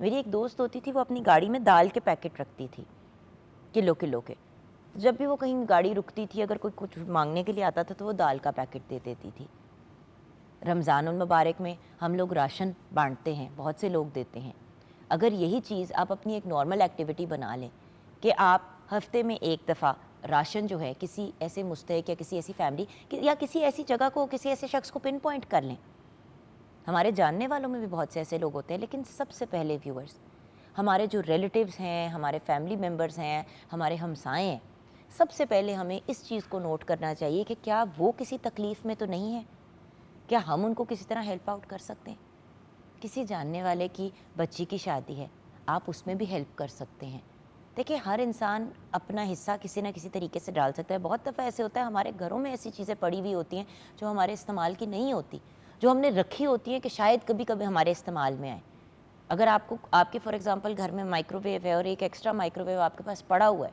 میری ایک دوست ہوتی تھی, وہ اپنی گاڑی میں دال کے پیکٹ رکھتی تھی, کلو کے. جب بھی وہ کہیں گاڑی رکتی تھی, اگر کوئی کچھ مانگنے کے لیے آتا تھا تو وہ دال کا پیکٹ دے دیتی تھی. رمضان المبارک میں ہم لوگ راشن بانٹتے ہیں, بہت سے لوگ دیتے ہیں. اگر یہی چیز آپ اپنی ایک نارمل ایکٹیویٹی بنا لیں کہ آپ ہفتے میں ایک دفعہ راشن جو ہے کسی ایسے مستحق یا کسی ایسی فیملی یا کسی ایسی جگہ کو, کسی ایسے شخص کو پن پوائنٹ کر لیں. ہمارے جاننے والوں میں بھی بہت سے ایسے لوگ ہوتے ہیں, لیکن سب سے پہلے ویورز ہمارے جو ریلیٹیوز ہیں, ہمارے فیملی ممبرز ہیں, ہمارے ہمسائے ہیں, سب سے پہلے ہمیں اس چیز کو نوٹ کرنا چاہیے کہ کیا وہ کسی تکلیف میں تو نہیں ہے, کیا ہم ان کو کسی طرح ہیلپ آؤٹ کر سکتے ہیں. کسی جاننے والے کی بچی کی شادی ہے, آپ اس میں بھی ہیلپ کر سکتے ہیں. دیکھیں, ہر انسان اپنا حصہ کسی نہ کسی طریقے سے ڈال سکتا ہے. بہت دفعہ ایسے ہوتا ہے ہمارے گھروں میں ایسی چیزیں پڑی ہوئی ہوتی ہیں جو ہمارے استعمال کی نہیں ہوتی, جو ہم نے رکھی ہوتی ہیں کہ شاید کبھی کبھی ہمارے استعمال میں آئے. اگر آپ کے فار ایگزامپل گھر میں مائکرو ویو ہے اور ایک ایکسٹرا مائکرو ویو آپ کے پاس پڑا ہوا ہے,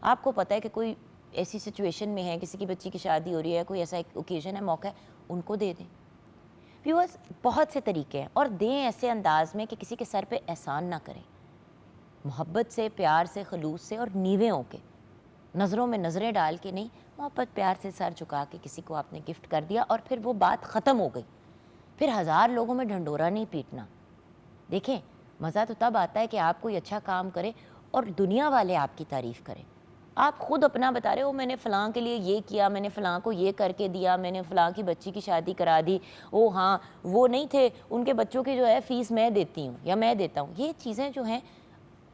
آپ کو پتہ ہے کہ کوئی ایسی سچویشن میں ہے, کسی کی بچی کی شادی ہو رہی ہے, کوئی ایسا ایک اوکیزن ہے, موقع ہے, ان کو دے دیں. ویورز, بہت سے طریقے ہیں, اور دیں ایسے انداز میں کہ کسی کے سر پہ احسان نہ کریں, محبت سے, پیار سے, خلوص سے اور نیوے ہو کے, نظروں میں نظریں ڈال کے نہیں, محبت پیار سے سر جھکا کے کسی کو آپ نے گفٹ کر دیا اور پھر وہ بات ختم ہو گئی. پھر 1000 لوگوں میں ڈھنڈورا نہیں پیٹنا. دیکھیں, مزہ تو تب آتا ہے کہ آپ کوئی اچھا کام کریں اور دنیا والے آپ کی تعریف کریں. آپ خود اپنا بتا رہے ہو, میں نے فلاں کے لیے یہ کیا, میں نے فلاں کو یہ کر کے دیا, میں نے فلاں کی بچی کی شادی کرا دی, او ہاں وہ نہیں تھے, ان کے بچوں کی جو ہے فیس میں دیتی ہوں یا میں دیتا ہوں. یہ چیزیں جو ہیں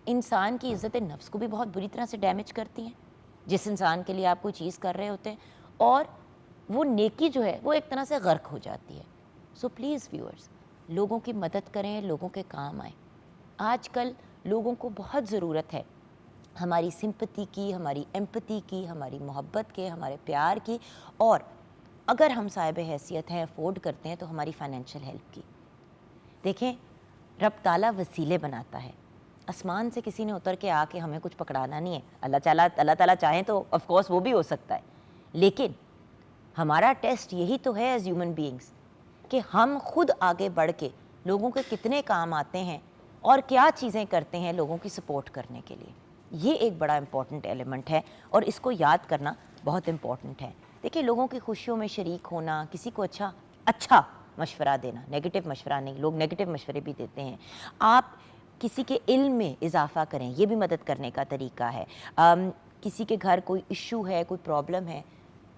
انسان کی عزت نفس کو بھی بہت بری طرح سے ڈیمیج کرتی ہیں. جس انسان کے لیے آپ کوئی چیز کر رہے ہوتے ہیں, اور وہ نیکی جو ہے وہ ایک طرح سے غرق ہو جاتی ہے. سو پلیز ویورز, لوگوں کی مدد کریں, لوگوں کے کام آئیں. آج کل لوگوں کو بہت ضرورت ہے ہماری سمپتی کی, ہماری ایمپتی کی, ہماری محبت کے, ہمارے پیار کی, اور اگر ہم صاحب حیثیت ہیں, افورڈ کرتے ہیں, تو ہماری فائنینشیل ہیلپ کی. دیکھیں, رب تعالیٰ وسیلے بناتا ہے. آسمان سے کسی نے اتر کے آ کے ہمیں کچھ پکڑانا نہیں ہے. اللہ تعالیٰ چاہیں تو آف کورس وہ بھی ہو سکتا ہے, لیکن ہمارا ٹیسٹ یہی تو ہے ایز ہیومن بینگس کہ ہم خود آگے بڑھ کے لوگوں کے کتنے کام آتے ہیں اور کیا چیزیں کرتے ہیں لوگوں کی سپورٹ کرنے کے لیے. یہ ایک بڑا امپورٹنٹ ایلیمنٹ ہے اور اس کو یاد کرنا بہت امپورٹنٹ ہے. دیکھیں, لوگوں کی خوشیوں میں شریک ہونا, کسی کو اچھا مشورہ دینا, نیگیٹو مشورہ نہیں, لوگ نیگیٹو مشورے بھی دیتے ہیں. آپ کسی کے علم میں اضافہ کریں, یہ بھی مدد کرنے کا طریقہ ہے. کسی کے گھر کوئی ایشو ہے, کوئی پرابلم ہے,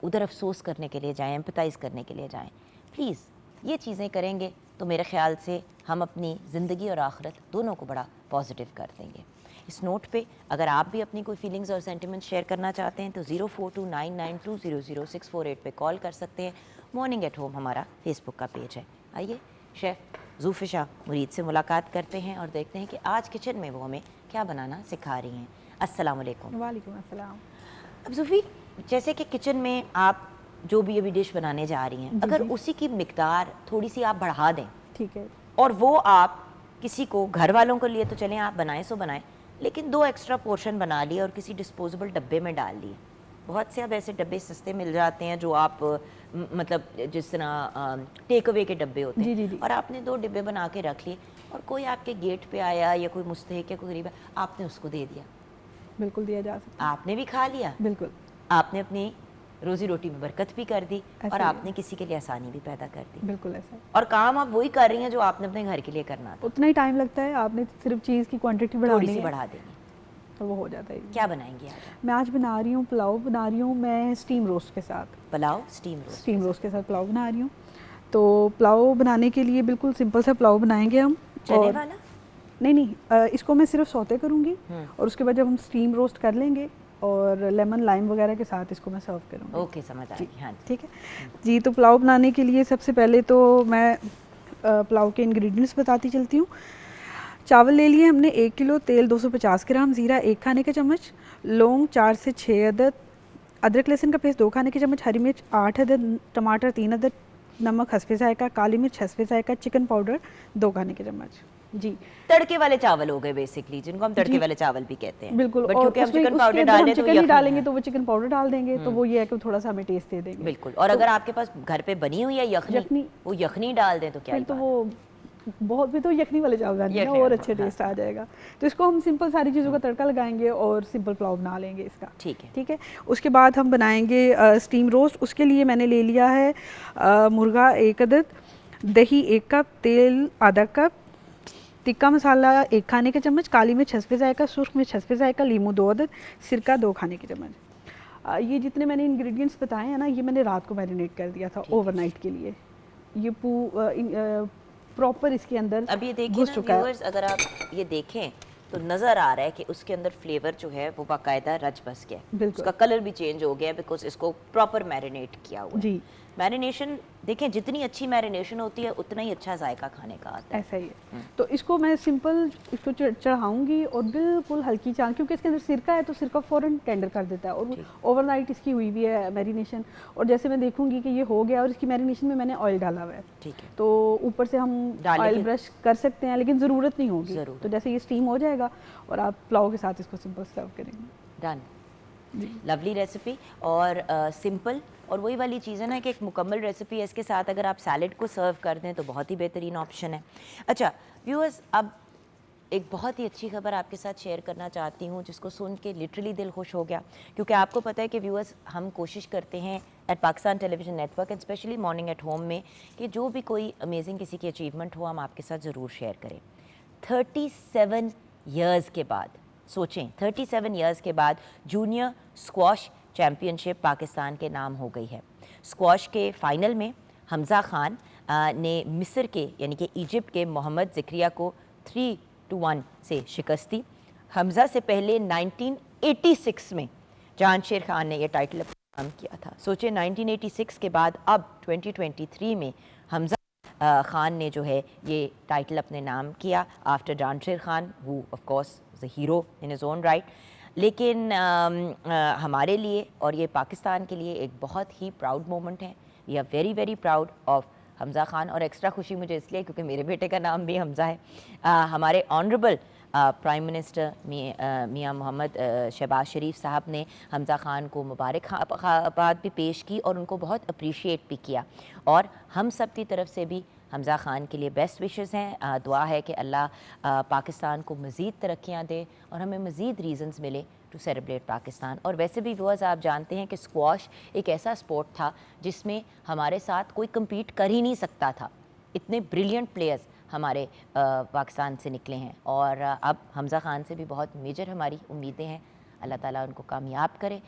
ادھر افسوس کرنے کے لیے جائیں, ایمپتھائز کرنے کے لیے جائیں. پلیز یہ چیزیں کریں گے تو میرے خیال سے ہم اپنی زندگی اور آخرت دونوں کو بڑا پازیٹیو کر دیں گے. اس نوٹ پہ اگر آپ بھی اپنی کوئی فیلنگز اور سینٹیمنٹ شیئر کرنا چاہتے ہیں تو 042992000648 پہ کال کر سکتے ہیں. مارننگ ایٹ ہوم ہمارا فیس بک کا پیج ہے. آئیے شیف زوفشا مرید سے ملاقات کرتے ہیں اور دیکھتے ہیں کہ آج کچن میں وہ ہمیں کیا بنانا سکھا رہی ہیں. السلام علیکم. وعلیکم السلام. اب زوفی, جیسے کہ کچن میں آپ جو بھی ابھی ڈش بنانے جا رہی ہیں, اگر اسی کی مقدار تھوڑی سی آپ بڑھا دیں, ٹھیک ہے, اور وہ آپ کسی کو, گھر والوں کے لیے تو چلیں آپ بنائیں سو بنائیں, لیکن 2 ایکسٹرا پورشن بنا لیے اور کسی ڈسپوزیبل ڈبے میں ڈال لیے. بہت سے اب ایسے ڈبے سستے مل جاتے ہیں جو آپ مطلب جس طرح ٹیک اوے کے ڈبے ہوتے ہیں, اور آپ نے 2 ڈبے بنا کے رکھ لیے, اور کوئی آپ کے گیٹ پہ آیا یا کوئی مستحق یا کوئی غریب ہے, آپ نے اس کو دے دیا. بالکل دیا جا سکتا, آپ نے بھی کھا لیا, بالکل, آپ نے اپنی روزی روٹی میں برکت بھی کر دی, اور آپ نے کسی کے لیے آسانی بھی پیدا کر دی. بالکل ایسا. اور کام آپ وہی کر رہی ہیں جو آپ نے اپنے گھر کے لیے کرنا تھا. اتنا ہی ٹائم لگتا ہے, آپ نے صرف چیز کی کوانٹٹی تھوڑی سی بڑھا دیں گے تو وہ ہو جاتا ہے. کیا بنائیں گے آج؟ میں آج بنا رہی ہوں پلاؤ بنا رہی ہوں میں اسٹیم روسٹ کے ساتھ. پلاؤ اسٹیم روسٹ کے ساتھ پلاؤ بنا رہی ہوں. تو پلاؤ بنانے کے لیے بالکل سمپل سا پلاؤ بنائیں گے ہم. چنے والا نہیں, اس کو میں صرف سوتے کروں گی, اور اس کے بعد جب ہم اسٹیم روسٹ کر لیں گے اور لیمن لائم وغیرہ کے ساتھ اس کو میں سرو کروں گی. اوکے, سمجھ آ گئی. ہاں ٹھیک ہے جی. تو پلاؤ بنانے کے لیے سب سے پہلے تو میں پلاؤ کے انگریڈینٹس بتاتی چلتی ہوں. چاول لے لیے ہم نے 1 کلو, تیل 250 گرام, زیرہ 1 کھانے کا چمچ, لونگ 4 سے 6 عدد, ادرک لہسن کا پیسٹ 2 کھانے کے چمچ, ہری مرچ 8 عدد, ٹماٹر 3 عدد, نمک حسب ذائقہ, کالی مرچ حسب ذائقہ, چکن پاؤڈر 2 کھانے کے چمچ. جی, تڑکے والے چاول ہو گئے بیسکلی, جن کو ہم تڑکے والے چاول بھی کہتے ہیں. بالکل, اور کیونکہ ہم چکن پاؤڈر ڈالیں تو چکن ڈالیں گے تو وہ چکن پاؤڈر ڈال دیں گے, تو وہ یہ ہے کہ تھوڑا سا ہمیں ٹیسٹ دے دیں گے. بالکل. اور اگر آپ کے پاس گھر پہ بنی ہوئی ہے یخنی, وہ یخنی ڈال دیں تو کیا, تو وہ بہت بھی تو یخنی والے چاول بنائیں گے اور اچھے ٹیسٹ آ جائے گا. تو اس کو ہم سمپل ساری چیزوں کا تڑکا لگائیں گے اور سمپل پلاؤ بنا لیں گے اس کا. ٹھیک ہے. اس کے بعد ہم بنائیں گے اسٹیم روسٹ. اس کے لیے میں نے لے لیا ہے مرغا 1 عدد, دہی 1 کپ, تیل آدھا کپ, تکا مسالہ 1 کھانے کا چمچ, کالی مرچ حسب ذائقہ, سرخ مرچ حسب ذائقہ, لیمو 2 عدد, سرکہ 2 کھانے کے چمچ. یہ جتنے میں نے انگریڈینٹس بتائے ہیں نا, یہ میں نے رات کو میرینیٹ کر دیا تھا اوور نائٹ کے لیے. یہ پراپر اس کے اندر اب یہ دیکھیں نا ویورز, اگر آپ یہ دیکھیں تو نظر آ رہا ہے کہ اس کے اندر فلیور جو ہے وہ باقاعدہ رچ بس گیا ہے, اس کا کلر بھی چینج ہو گیا ہے بیکاز اس کو پراپر میرینیٹ کیا ہوا ہے. جی میرینیشن دیکھیں جتنی اچھی میرینیشن ہوتی ہے اتنا ہی اچھا ذائقہ کھانے کا آتا ہے. ایسا ہی ہے. تو اس کو میں سمپل اس کو چڑھاؤں گی اور بالکل ہلکی چاند, کیونکہ اس کے اندر سرکہ ہے تو سرکہ فوراً ٹینڈر کر دیتا ہے, اور اوور نائٹ اس کی ہوئی ہوئی ہے میرینیشن. اور جیسے میں دیکھوں گی کہ یہ ہو گیا, اور اس کی میرینیشن میں نے آئل ڈالا ہوا ہے, ٹھیک ہے, تو اوپر سے ہم آئل برش کر سکتے ہیں لیکن ضرورت نہیں ہوگی. تو جیسے یہ اسٹیم ہو جائے گا اور آپ پلاؤ کے ساتھ اس کو سمپل سرو کریں گے. ڈن. لولی ریسیپی اور سمپل, اور وہی والی چیز ہے نا کہ ایک مکمل ریسیپی ہے, اس کے ساتھ اگر آپ سیلڈ کو سرو کر دیں تو بہت ہی بہترین آپشن ہے. اچھا ویورز, اب ایک بہت ہی اچھی خبر آپ کے ساتھ شیئر کرنا چاہتی ہوں جس کو سن کے لٹرلی دل خوش ہو گیا, کیونکہ آپ کو پتہ ہے کہ ویورز ہم کوشش کرتے ہیں at Pakistan television network and especially morning at home میں کہ جو بھی کوئی امیزنگ کسی کی اچیومنٹ ہو ہم آپ کے ساتھ ضرور شیئر کریں. 37 ایئرز کے بعد, سوچیں 37 ایئرز کے بعد جونیئر اسکواش چیمپئن شپ پاکستان کے نام ہو گئی ہے. اسکواش کے فائنل میں حمزہ خان نے مصر کے یعنی کہ ایجپٹ کے محمد زکریہ کو 3-1 سے شکست دی. حمزہ سے پہلے 1986 میں جہانشیر خان نے یہ ٹائٹل اپنا کیا تھا. سوچیں 1986 کے بعد اب 2023 میں حمزہ خان نے جو ہے یہ ٹائٹل اپنے نام کیا after Jahansher Khan who of course is a hero in his own right. لیکن ہمارے لیے اور یہ پاکستان کے لیے ایک بہت ہی پراؤڈ مومنٹ ہے. We are very very proud of Hamza Khan, اور ایکسٹرا خوشی مجھے اس لیے کیونکہ میرے بیٹے کا نام بھی حمزہ ہے. ہمارے آنریبل پرائم منسٹر میاں محمد شہباز شریف صاحب نے حمزہ خان کو مبارکباد بھی پیش کی اور ان کو بہت اپریشیٹ بھی کیا, اور ہم سب کی طرف سے بھی حمزہ خان کے لیے بیسٹ وشز ہیں. دعا ہے کہ اللہ پاکستان کو مزید ترقیاں دے اور ہمیں مزید ریزنز ملے ٹو سیلیبریٹ پاکستان. اور ویسے بھی ویورز آپ جانتے ہیں کہ اسکواش ایک ایسا سپورٹ تھا جس میں ہمارے ساتھ کوئی کمپیٹ کر ہی نہیں سکتا تھا. اتنے بریلینٹ پلیئرز ہمارے پاکستان سے نکلے ہیں, اور اب حمزہ خان سے بھی بہت میجر ہماری امیدیں ہیں. اللہ تعالیٰ ان کو کامیاب کرے.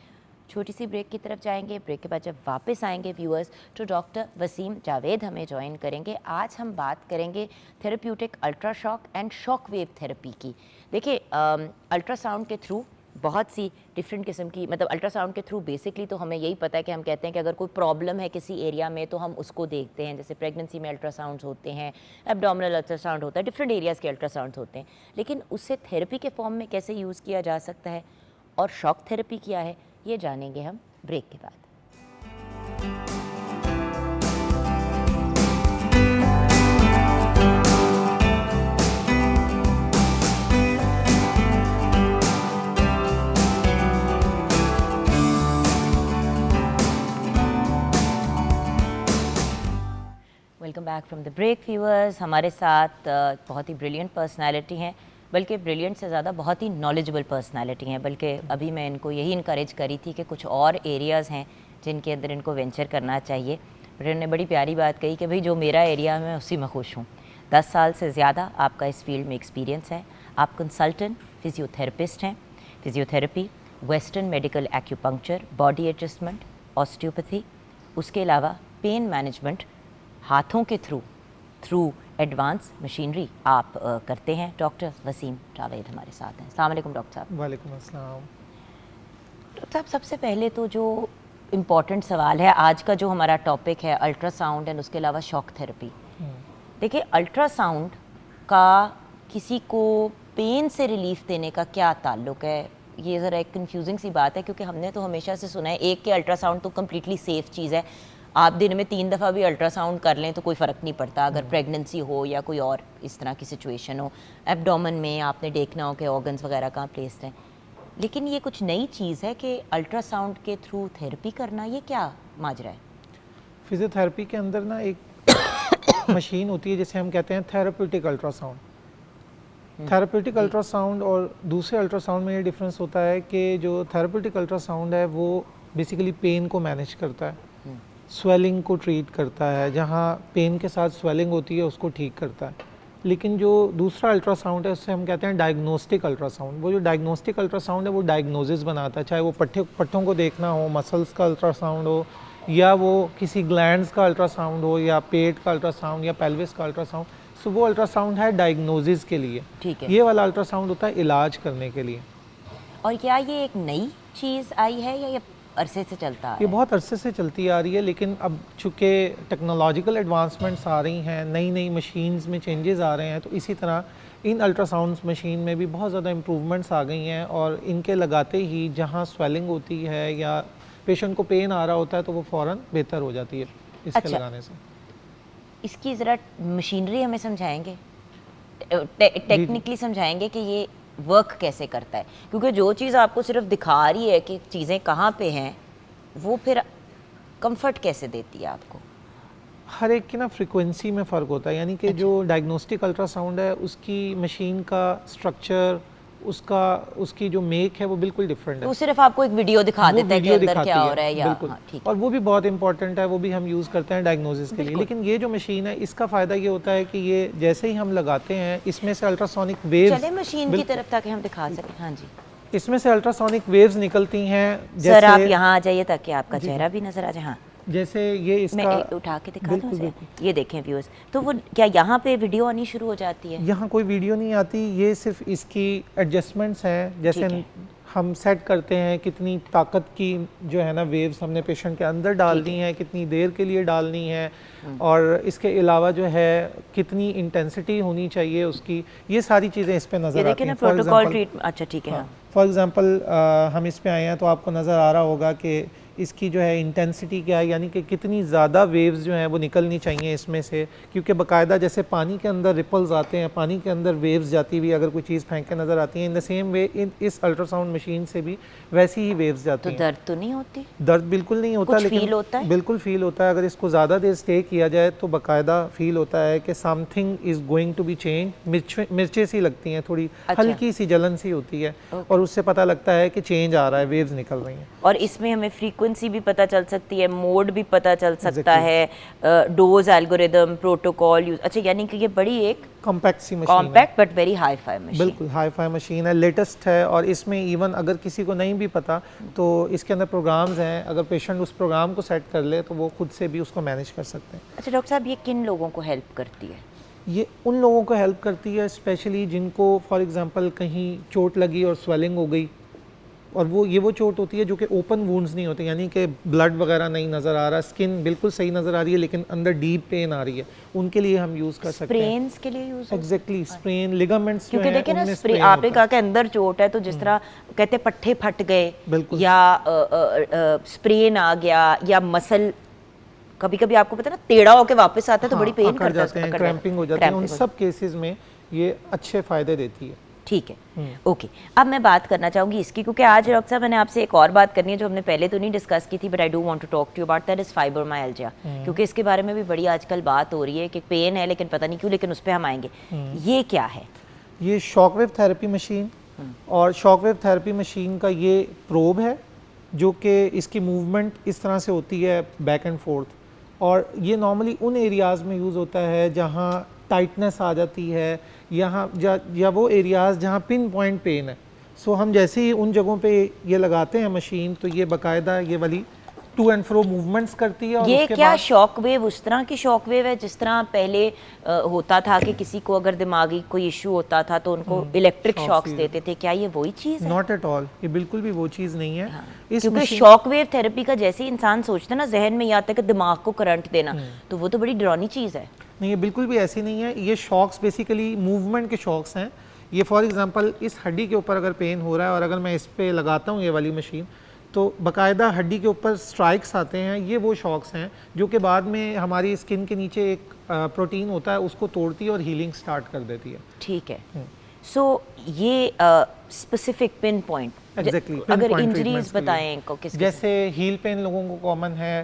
چھوٹی سی بریک کی طرف جائیں گے. بریک کے بعد جب واپس آئیں گے ویورز تو ڈاکٹر وسیم جاوید ہمیں جوائن کریں گے. آج ہم بات کریں گے therapeutic ultra shock and shock wave therapy کی. دیکھیے الٹرا ساؤنڈ کے تھرو بہت سی ڈفرینٹ قسم کی, مطلب الٹرا ساؤنڈ کے تھرو بیسکلی تو ہمیں یہی پتہ ہے کہ ہم کہتے ہیں کہ اگر کوئی پرابلم ہے کسی ایریا میں تو ہم اس کو دیکھتے ہیں. جیسے پریگننسی میں الٹرا ساؤنڈز ہوتے ہیں, ایبڈومنل الٹرا ساؤنڈ ہوتا ہے, ڈفرینٹ ایریاز کے الٹرا ساؤنڈز ہوتے ہیں. لیکن اسے تھیراپی کے فارم میں کیسے یوز کیا جا سکتا ہے اور شاک تھیراپی کیا ہے یہ جانیں گے ہم بریک کے بعد. Welcome back from the break viewers. ہمارے ساتھ بہت ہی بریلینٹ پرسنالٹی ہیں, بلکہ بریلینٹ سے زیادہ بہت ہی نالجبل پرسنالٹی ہیں. بلکہ ابھی میں ان کو یہی انکریج کری تھی کہ کچھ اور ایریاز ہیں جن کے اندر ان کو وینچر کرنا چاہیے. بٹ انہوں نے بڑی پیاری بات کہی کہ بھئی جو میرا ایریا ہے میں اسی میں خوش ہوں. 10 سال سے زیادہ آپ کا اس فیلڈ میں ایکسپیرینس ہے. آپ کنسلٹنٹ فزیو تھراپسٹ ہیں. Physiotherapy, western medical acupuncture, body adjustment, osteopathy, اس کے علاوہ پین مینجمنٹ ہاتھوں کے تھرو ایڈوانس مشینری آپ کرتے ہیں. ڈاکٹر وسیم جاوید ہمارے ساتھ ہیں. السلام علیکم ڈاکٹر صاحب. وعلیکم السلام. ڈاکٹر صاحب سب سے پہلے تو جو امپورٹنٹ سوال ہے آج کا جو ہمارا ٹاپک ہے الٹرا ساؤنڈ اینڈ اس کے علاوہ شاک تھیراپی. دیکھیے الٹرا ساؤنڈ کا کسی کو پین سے ریلیف دینے کا کیا تعلق ہے؟ یہ ذرا ایک کنفیوزنگ سی بات ہے کیونکہ ہم نے تو ہمیشہ سے سنا ہے ایک کہ الٹرا ساؤنڈ تو کمپلیٹلی سیف چیز ہے, آپ دن میں 3 دفعہ بھی الٹرا ساؤنڈ کر لیں تو کوئی فرق نہیں پڑتا اگر پریگننسی ہو یا کوئی اور اس طرح کی سچویشن ہو. ایبڈومن میں آپ نے دیکھنا ہو کہ آرگنز وغیرہ کہاں پلیسڈ ہیں. لیکن یہ کچھ نئی چیز ہے کہ الٹرا ساؤنڈ کے تھرو تھیراپی کرنا, یہ کیا ماجرا ہے؟ فزیو تھراپی کے اندر نا ایک مشین ہوتی ہے جسے ہم کہتے ہیں therapeutic ultra sound. Therapeutic ultra sound اور دوسرے الٹرا ساؤنڈ میں یہ ڈفرینس ہوتا ہے کہ جو تھیراپیوٹک الٹرا ساؤنڈ ہے وہ بیسیکلی پین کو مینیج کرتا ہے, سویلنگ کو ٹریٹ کرتا ہے, جہاں پین کے ساتھ سویلنگ ہوتی ہے اس کو ٹھیک کرتا ہے. لیکن جو دوسرا الٹرا ساؤنڈ ہے اس سے ہم کہتے ہیں ڈائگنوسٹک الٹرا ساؤنڈ. وہ جو ڈائگنوسٹک الٹرا ساؤنڈ ہے وہ ڈائگنوزز بناتا ہے, چاہے وہ پٹھوں کو دیکھنا ہو, مسلس کا الٹرا ساؤنڈ ہو, یا وہ کسی گلینڈز کا الٹرا ساؤنڈ ہو, یا پیٹ کا الٹرا ساؤنڈ, یا پیلوس کا الٹرا ساؤنڈ. سو وہ الٹرا ساؤنڈ ہے ڈائگنوزز کے لیے. یہ والا الٹرا ساؤنڈ ہوتا ہے علاج کرنے کے لیے. اور کیا یہ ایک نئی چیز آئی ہے یا یہ عرصے سے چلتا ہے؟ یہ بہت عرصے سے چلتی آ رہی ہے, لیکن اب چونکہ ٹیکنالوجیکل ایڈوانسمنٹس آ رہی ہیں, نئی نئی مشینز میں چینجز آ رہے ہیں, تو اسی طرح ان الٹرا ساؤنڈس مشین میں بھی بہت زیادہ امپروومنٹس آ گئی ہیں. اور ان کے لگاتے ہی جہاں سویلنگ ہوتی ہے یا پیشنٹ کو پین آ رہا ہوتا ہے تو وہ فوراً بہتر ہو جاتی ہے اس کے لگانے سے. اس کی ذرا مشینری ہمیں سمجھائیں گے, ٹیکنیکلی سمجھائیں گے کہ یہ ورک کیسے کرتا ہے, کیونکہ جو چیز آپ کو صرف دکھا رہی ہے کہ چیزیں کہاں پہ ہیں, وہ پھر کمفرٹ کیسے دیتی ہے آپ کو؟ ہر ایک کی نا فریکوینسی میں فرق ہوتا ہے, یعنی کہ جو ڈائگنوسٹک الٹرا ساؤنڈ ہے اس کی مشین کا اسٹرکچر, اس کی جو میک ہے وہ بالکل ڈفرینٹ ہے. وہ صرف آپ کو ایک ویڈیو دکھا دیتا ہے کہ اندر کیا ہو رہا ہے. بالکل, اور وہ بھی بہت امپورٹنٹ ہے, وہ بھی ہم یوز کرتے ہیں ڈائگنوزس کے لیے. لیکن یہ جو مشین ہے اس کا فائدہ یہ ہوتا ہے کہ یہ جیسے ہی ہم لگاتے ہیں اس میں سے الٹرا سونک ویوز, چلے مشین کی طرف تاکہ ہم دکھا سکیں. ہاں جی, اس میں سے الٹرا سونک ویوز نکلتی ہیں. سر آپ یہاں آ جائیے تاکہ آپ کا چہرہ بھی نظر آ جائے. ہاں جیسے یہ اس میں اٹھا کے دکھا دوں, یہ دیکھیں ویوز. تو وہ کیا یہاں پہ ویڈیو آنی شروع ہو جاتی ہے؟ یہاں کوئی ویڈیو نہیں آتی, یہ صرف اس کی ایڈجسٹمنٹس ہیں. جیسے ہم سیٹ کرتے ہیں کتنی طاقت کی جو ہے نا ویوز ہم نے پیشنٹ کے اندر ڈالنی ہے, کتنی دیر کے لیے ڈالنی ہے, اور اس کے علاوہ جو ہے کتنی انٹینسٹی ہونی چاہیے اس کی, یہ ساری چیزیں اس پہ نظر آتی ہیں. Protocol treatment. اچھا ٹھیک ہے. فار ایگزامپل ہم اس پہ آئے ہیں تو آپ کو نظر آ رہا ہوگا کہ اس کی جو ہے انٹینسٹی کیا ہے, یعنی کہ کتنی زیادہ ویوز جو ہیں وہ نکلنی چاہیے اس میں سے, کیونکہ باقاعدہ جیسے پانی کے اندر ریپلز آتے ہیں, پانی کے اندر ویوز جاتی ہوئی اگر کوئی چیز پھینک کے نظر آتی ہیں, ان دا سیم وے اس الٹرا ساؤنڈ مشین سے بھی ویسی ہی ویوز جاتی ہیں. تو درد تو نہیں ہوتی؟ درد بالکل نہیں ہوتا, لیکن بالکل فیل ہوتا ہے. اگر اس کو زیادہ دیر اسٹے کیا جائے تو باقاعدہ فیل ہوتا ہے کہ something is going to be change. مرچیں سی لگتی ہیں, تھوڑی ہلکی سی جلن سی ہوتی ہے, اور اس سے پتہ لگتا ہے کہ چینج آ رہا ہے, ویوز نکل رہی ہیں. اور اس میں ہمیں فریکوینسی بھی پتہ چل سکتی ہے, موڈ بھی پتہ چل سکتا ہے, ڈوز الگوریدم, پروٹوکال یوز. اچھا, یعنی کہ یہ بڑی ایک کمپیکٹ سی machine, compact but very hi fi machine. بالکل ہائی فائی مشین ہے, لیٹسٹ ہے. اور اس میں ایون اگر کسی کو نہیں بھی پتا تو اس کے اندر پروگرامز ہیں, اگر پیشنٹ اس پروگرام کو سیٹ کر لے تو وہ خود سے بھی اس کو مینیج کر سکتے ہیں. اچھا ڈاکٹر صاحب, یہ کن لوگوں کو ہیلپ کرتی ہے؟ یہ ان لوگوں کو ہیلپ کرتی ہے اسپیشلی جن کو فار ایگزامپل کہیں چوٹ لگی اور سویلنگ ہو گئی, اور وہ چوٹ ہوتی ہے جو کہ اوپن وونڈز نہیں ہوتے, یعنی کہ بلڈ وغیرہ نہیں نظر آ رہا, اسکن بالکل صحیح نظر آ رہی ہے لیکن اندر ڈیپ پین آ رہی ہے, ان کے لیے ہم یوز کر سکتے ہیں. اسپرینز کے لیے یوز؟ ایگزیکٹلی, اسپرین, لیگامنٹس, کیونکہ دیکھیں نا آپ نے کہا کہ اندر چوٹ ہے, تو جس طرح کہتے پٹھے پھٹ گئے یا اسپرین آ گیا, یا مسل کبھی کبھی آپ کو پتہ نا ٹیڑھا ہو کے واپس آتا ہے تو بڑی پین کرتا ہے, کریمپنگ ہو جاتی ہے, ان سب کیسز میں یہ اچھے فائدے دیتی ہے. ٹھیک ہے, اوکے. اب میں بات کرنا چاہوں گی اس کی, کیونکہ آج ڈاکٹر صاحب میں نے آپ سے ایک اور بات کرنی ہے جو ہم نے پہلے تو نہیں ڈسکس کی تھی, but I do want to talk to you about that is fibromyalgia, کیونکہ اس کے بارے میں بھی بڑی آج کل بات ہو رہی ہے کہ پین ہے لیکن پتہ نہیں کیوں, لیکن اس پہ ہم آئیں گے. یہ کیا ہے؟ یہ شاک ویو تھیراپی مشین, اور شاک ویو تھیراپی مشین کا یہ پروب ہے جو کہ اس کی موومنٹ اس طرح سے ہوتی ہے بیک اینڈ فورتھ, اور یہ نارملی ان ایریاز میں یوز ہوتا ہے جہاں ٹائٹنس آ جاتی ہے, یہاں یا وہ ایریاز جہاں پن پوائنٹ پین ہے. سو ہم جیسے ہی ان جگہوں پہ یہ لگاتے ہیں مشین تو یہ باقاعدہ یہ والی ٹو اینڈ فرو موومنٹس کرتی ہے. اور یہ کیا شاک ویو اس طرح کی شاک ویو ہے جس طرح پہلے ہوتا تھا کہ کسی کو اگر دماغی کوئی ایشو ہوتا تھا تو ان کو الیکٹرک شاکس دیتے تھے, کیا یہ وہی چیز ہے؟ ناٹ ایٹ آل, یہ بالکل بھی وہ چیز نہیں ہے. کیونکہ شاک ویو تھیراپی کا جیسے ہی انسان سوچتا ہے نا ذہن میں یہ آتا ہے کہ دماغ کو کرنٹ دینا, تو وہ تو بڑی ڈرانی چیز ہے. نہیں, یہ بالکل بھی ایسی نہیں ہے. یہ شاکس بیسیکلی موومنٹ کے شاکس ہیں. یہ فار ایگزامپل اس ہڈی کے اوپر اگر پین ہو رہا ہے اور اگر میں اس پہ لگاتا ہوں یہ والی مشین تو باقاعدہ ہڈی کے اوپر سٹرائکس آتے ہیں. یہ وہ شاکس ہیں جو کہ بعد میں ہماری اسکن کے نیچے ایک پروٹین ہوتا ہے اس کو توڑتی ہے اور ہیلنگ سٹارٹ کر دیتی ہے. ٹھیک ہے. سو یہ اسپیسیفک پن پوائنٹ, اگر انجریز بتائیں کو کس جیسے ہیل پین لوگوں کو کامن ہے,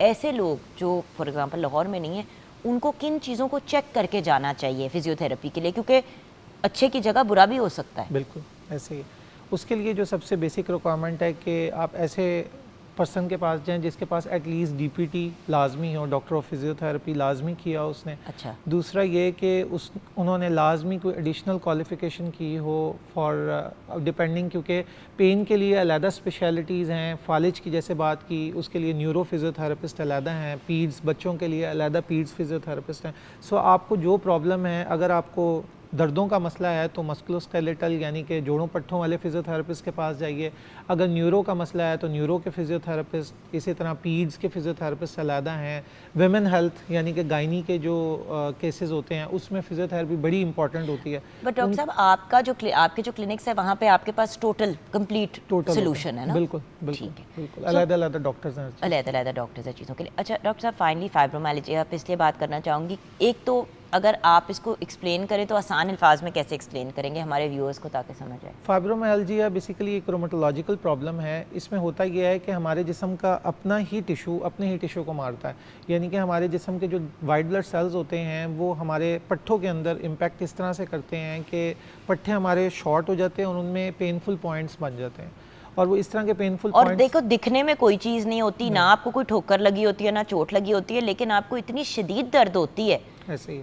ایسے لوگ جو فار ایگزامپل لاہور میں نہیں ہیں, ان کو کن چیزوں کو چیک کر کے جانا چاہیے فزیو تھراپی کے لیے, کیونکہ اچھے کی جگہ برا بھی ہو سکتا ہے. بالکل ایسے ہی. اس کے لیے جو سب سے بیسک ریکوائرمنٹ ہے کہ آپ ایسے پرسن کے پاس جائیں جس کے پاس at least D P T لازمی ہو, ڈاکٹر آف فزیو تھراپی لازمی کیا اس نے. اچھا. دوسرا یہ کہ انہوں نے لازمی کوئی ایڈیشنل کوالیفیکیشن کی ہو فار ڈپینڈنگ, کیونکہ پین کے لیے علیحدہ اسپیشلٹیز ہیں. فالج کی جیسے بات کی, اس کے لیے نیورو فزیو تھراپسٹ علیحدہ ہیں. پیڈس بچوں کے لیے علیحدہ پیڈس فزیو تھراپسٹ ہیں. سو آپ کو جو پرابلم ہے, اگر آپ کو دردوں کا مسئلہ ہے تو مسکولوسکیلیٹل یعنی کہ جوڑوں پٹھوں والے فزیو تھراپسٹ کے پاس جائیے. اگر نیورو کا مسئلہ ہے تو نیورو کے فزیو تھراپسٹ, اسی طرح پیڈس کے فزیو تھراپسٹ علیحدہ ہیں. ویمن ہیلتھ یعنی کہ گائنی کے جو کیسز ہوتے ہیں اس میں فزیو تھراپی بڑی امپورٹنٹ ہوتی ہے. بٹ ڈاکٹر صاحب آپ کے جو کلینکس ہے وہاں پہ آپ کے پاس ٹوٹل کمپلیٹ سولوشن ہے نا؟ بالکل بالکل بالکل, علیحدہ علیحدہ ڈاکٹرز ہیں, علیحدہ ڈاکٹرز ہیں چیزوں کے لیے. اچھا ڈاکٹر صاحب, فائنلی فائبرومائلجیا آپ اس لیے بات کرنا چاہوں گی, ایک تو اگر آپ اس کو ایکسپلین کریں تو آسان الفاظ میں کیسے ایکسپلین کریں گے ہمارے ویورز کو تاکہ سمجھ آئے؟ فائبرومائلجیا بیسیکلی ایک رومیٹولوجیکل پرابلم ہے. اس میں ہوتا یہ ہے کہ ہمارے جسم کا اپنے ہی ٹیشو کو مارتا ہے. یعنی کہ ہمارے جسم کے جو وائٹ بلڈ سیلز ہوتے ہیں وہ ہمارے پٹھوں کے اندر امپیکٹ اس طرح سے کرتے ہیں کہ پٹھے ہمارے شارٹ ہو جاتے ہیں اور ان میں پینفل پوائنٹس بن جاتے ہیں. اور وہ اس طرح کے پینفل اور دیکھو دکھنے میں کوئی چیز نہیں ہوتی, نہ آپ کو کوئی ٹھوکر لگی ہوتی ہے نہ چوٹ لگی ہوتی ہے, لیکن آپ کو اتنی شدید درد ہوتی ہے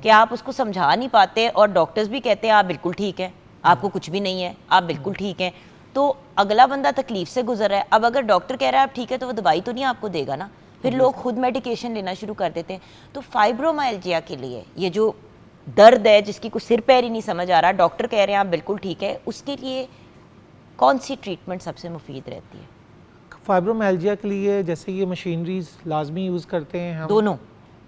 کہ آپ اس کو سمجھا نہیں پاتے, اور ڈاکٹرز بھی کہتے ہیں آپ بالکل ٹھیک ہیں, آپ کو کچھ بھی نہیں ہے, آپ بالکل ٹھیک ہیں. تو اگلا بندہ تکلیف سے گزر رہا ہے. اب اگر ڈاکٹر کہہ رہا ہے آپ ٹھیک ہے تو وہ دوائی تو نہیں آپ کو دے گا نا, پھر لوگ خود میڈیکیشن لینا شروع کر دیتے ہیں. تو فائبرومائلجیا کے لیے یہ جو درد ہے جس کی کوئی سر پیر ہی نہیں سمجھ آ رہا, ڈاکٹر کہہ رہے ہیں آپ بالکل ٹھیک ہے, اس کے لیے کون سی ٹریٹمنٹ سب سے مفید رہتی ہے؟ فائبرومائلجیا کے لیے جیسے یہ مشینریز لازمی یوز کرتے ہیں ہم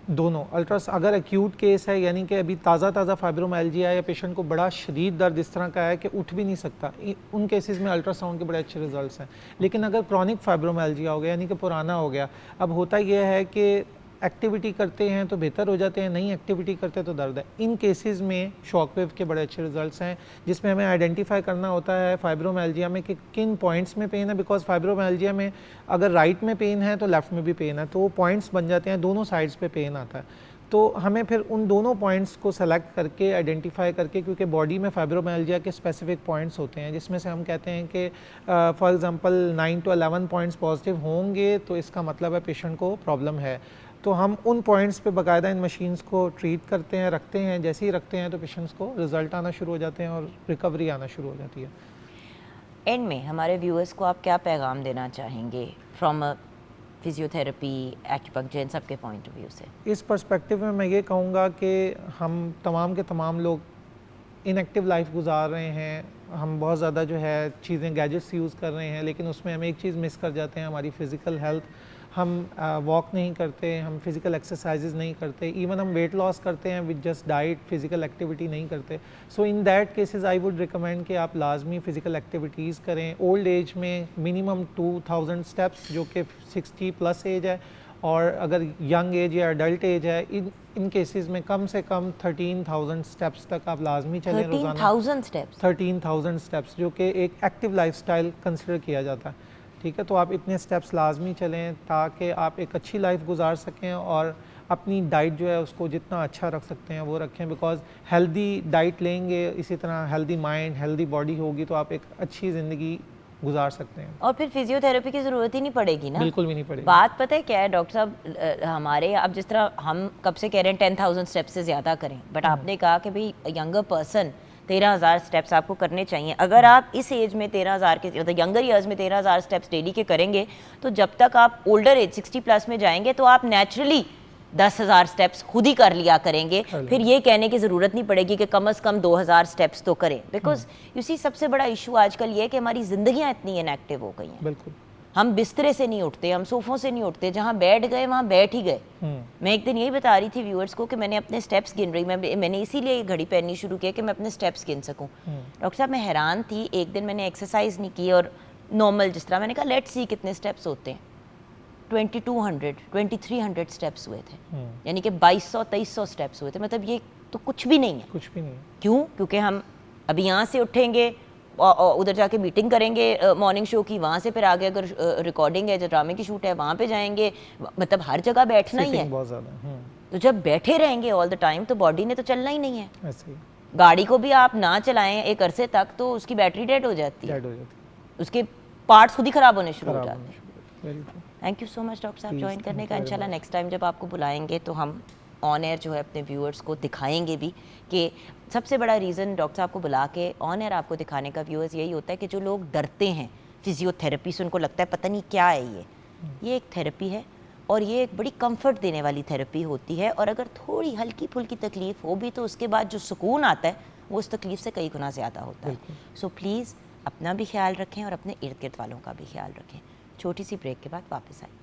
دونوں اگر ایکیوٹ کیس ہے یعنی کہ ابھی تازہ فائبرومائلجیا ہے یا پیشنٹ کو بڑا شدید درد اس طرح کا ہے کہ اٹھ بھی نہیں سکتا, ان کیسز میں الٹرا ساؤنڈ کے بڑے اچھے ریزلٹس ہیں. لیکن اگر کرونک فائبرومائلجیا ہو گیا یعنی کہ پرانا ہو گیا, اب ہوتا یہ ہے کہ ایکٹیویٹی کرتے ہیں تو بہتر ہو جاتے ہیں, نہیں ایکٹیویٹی کرتے تو درد ہے. ان کیسز میں شاک ویو کے بڑے اچھے ریزلٹس ہیں جس میں ہمیں آئیڈینٹیفائی کرنا ہوتا ہے فائبرومائلجیا میں کہ کن پوائنٹس میں پین ہے, بیکاز فائبرومائلجیا میں اگر رائٹ میں پین ہے تو لیفٹ میں بھی پین ہے, تو وہ پوائنٹس بن جاتے ہیں, دونوں سائڈس پہ پین آتا ہے. تو ہمیں پھر ان دونوں پوائنٹس کو سلیکٹ کر کے آئیڈینٹیفائی کر کے, کیونکہ باڈی میں فائبرومائلجیا کے اسپیسیفک پوائنٹس ہوتے ہیں جس میں سے ہم کہتے ہیں کہ for example 9 to 11 points positive ہوں گے تو اس کا مطلب ہے پیشنٹ کو پرابلم ہے. تو ہم ان پوائنٹس پہ باقاعدہ ان مشینز کو ٹریٹ کرتے ہیں, رکھتے ہیں. جیسے ہی رکھتے ہیں تو پیشنٹس کو رزلٹ آنا شروع ہو جاتے ہیں اور ریکوری آنا شروع ہو جاتی ہے. اینڈ میں ہمارے ویورز کو آپ کیا پیغام دینا چاہیں گے فرام فزیو تھراپی, ایکوپنکچر, ان سب کے پوائنٹ آف ویو سے؟ اس پرسپیکٹیو میں یہ کہوں گا کہ ہم تمام کے تمام لوگ ان ایکٹیو لائف گزار رہے ہیں. ہم بہت زیادہ جو ہے چیزیں گیجٹس یوز کر رہے ہیں, لیکن اس میں ہم ایک چیز مس کر جاتے ہیں, ہماری فزیکل ہیلتھ. ہم واک نہیں کرتے, ہم فزیکل ایکسرسائزز نہیں کرتے, ایون ہم ویٹ لاس کرتے ہیں with just diet, physical activity نہیں کرتے. So in that cases I would recommend کہ آپ لازمی فزیکل ایکٹیویٹیز کریں. اولڈ ایج میں منیمم 2000 اسٹیپس جو کہ 60+ ایج ہے, اور اگر ینگ ایج یا ایڈلٹ ایج ہے ان کیسز میں کم سے کم 13,000 اسٹیپس تک آپ لازمی چلیں روزانہ. 13,000 اسٹیپس جو کہ ایک ایکٹیو لائف اسٹائل کنسیڈر کیا جاتا ہے. ٹھیک ہے, تو آپ اتنے اسٹیپس لازمی چلیں تاکہ آپ ایک اچھی لائف گزار سکیں, اور اپنی ڈائٹ جو ہے اس کو جتنا اچھا رکھ سکتے ہیں وہ رکھیں. بیکاز ہیلدی ڈائٹ لیں گے, اسی طرح ہیلدی مائنڈ, ہیلدی باڈی ہوگی تو آپ ایک اچھی زندگی گزار سکتے ہیں, اور پھر فزیو تھراپی کی ضرورت ہی نہیں پڑے گی نا. بالکل بھی نہیں پڑے گی. بات پتہ ہے کیا ہے ڈاکٹر صاحب, ہمارے اب جس طرح ہم کب سے کہہ رہے ہیں 10,000 اسٹیپ سے زیادہ کریں, بٹ آپ نے کہا کہ بھئی ینگر پرسن 13,000 اسٹیپس آپ کو کرنے چاہیے. اگر آپ اس ایج میں 13,000 کے مطلب ینگر ایئرز میں 13,000 اسٹیپس ڈیلی کے کریں گے تو جب تک آپ اولڈر ایج 60+ میں جائیں گے تو آپ نیچرلی 10,000 اسٹیپس خود ہی کر لیا کریں گے. پھر یہ کہنے کی ضرورت نہیں پڑے گی کہ کم از کم 2,000 اسٹیپس تو کریں. بیکاز یو سی سب سے بڑا ایشو آج کل یہ ہے کہ ہماری زندگیاں اتنی انیکٹیو ہو گئی ہیں. بالکل, ہم بسترے سے نہیں اٹھتے, ہم صوفوں سے نہیں اٹھتے, جہاں بیٹھ گئے وہاں بیٹھ ہی گئے. میں ایک دن یہی بتا رہی تھی ویورز کو کہ میں نے اپنے اسٹیپس گن رہی, میں نے اسی لیے یہ گھڑی پہننی شروع کیا کہ میں اپنے اسٹیپس گن سکوں. ڈاکٹر صاحب میں حیران تھی, ایک دن میں نے ایکسرسائز نہیں کی اور نارمل جس طرح میں نے کہا لیٹ سی کتنے اسٹیپس ہوتے ہیں, 2200 2300 اسٹیپس ہوئے تھے. یعنی کہ 2200-2300 اسٹیپس ہوئے تھے. مطلب یہ تو کچھ بھی نہیں ہے. کچھ بھی نہیں. کیوں؟ کیونکہ ہم ابھی یہاں سے اٹھیں گے, ادھر جا کے میٹنگ کریں گے مارننگ شو کی, وہاں سے پھر آگے اگر ریکارڈنگ ہے, جو ڈرامے کی شوٹ ہے وہاں پہ جائیں گے, مطلب ہر جگہ بیٹھنا ہی ہے. بہت زیادہ. تو جب بیٹھے رہیں گے آل دا ٹائم تو باڈی نے تو چلنا ہی نہیں ہے. ایسے ہی گاڑی کو بھی آپ نہ چلائیں ایک عرصے تک تو اس کی بیٹری ڈیڈ ہو جاتی ہے, ڈیڈ ہو جاتی اس کے پارٹس خود ہی خراب ہونے شروع ہو خراب جاتے ہونا ہیں. شروع. Very true. Thank you so much doctor صاحب Please, جوائن کرنے thank کا. you very انشاءاللہ much. نیکسٹ ٹائم جب آپ کو بلائیں گے تو ہم آن ایئر جو ہے اپنے ویورز کو دکھائیں گے بھی, کہ سب سے بڑا ریزن ڈاکٹر صاحب کو بلا کے آن ایئر آپ کو دکھانے کا ویورز یہی ہوتا ہے کہ جو لوگ ڈرتے ہیں فزیو تھراپی سے, ان کو لگتا ہے پتہ نہیں کیا ہے یہ ایک تھراپی ہے اور یہ ایک بڑی کمفرٹ دینے والی تھراپی ہوتی ہے, اور اگر تھوڑی ہلکی پھلکی تکلیف ہو بھی تو اس کے بعد جو سکون آتا ہے وہ اس تکلیف سے کئی گنا زیادہ ہوتا ہے. سو پلیز اپنا بھی خیال رکھیں اور اپنے ارد گرد والوں کا بھی خیال رکھیں. چھوٹی سی بریک کے بعد واپس آئیں.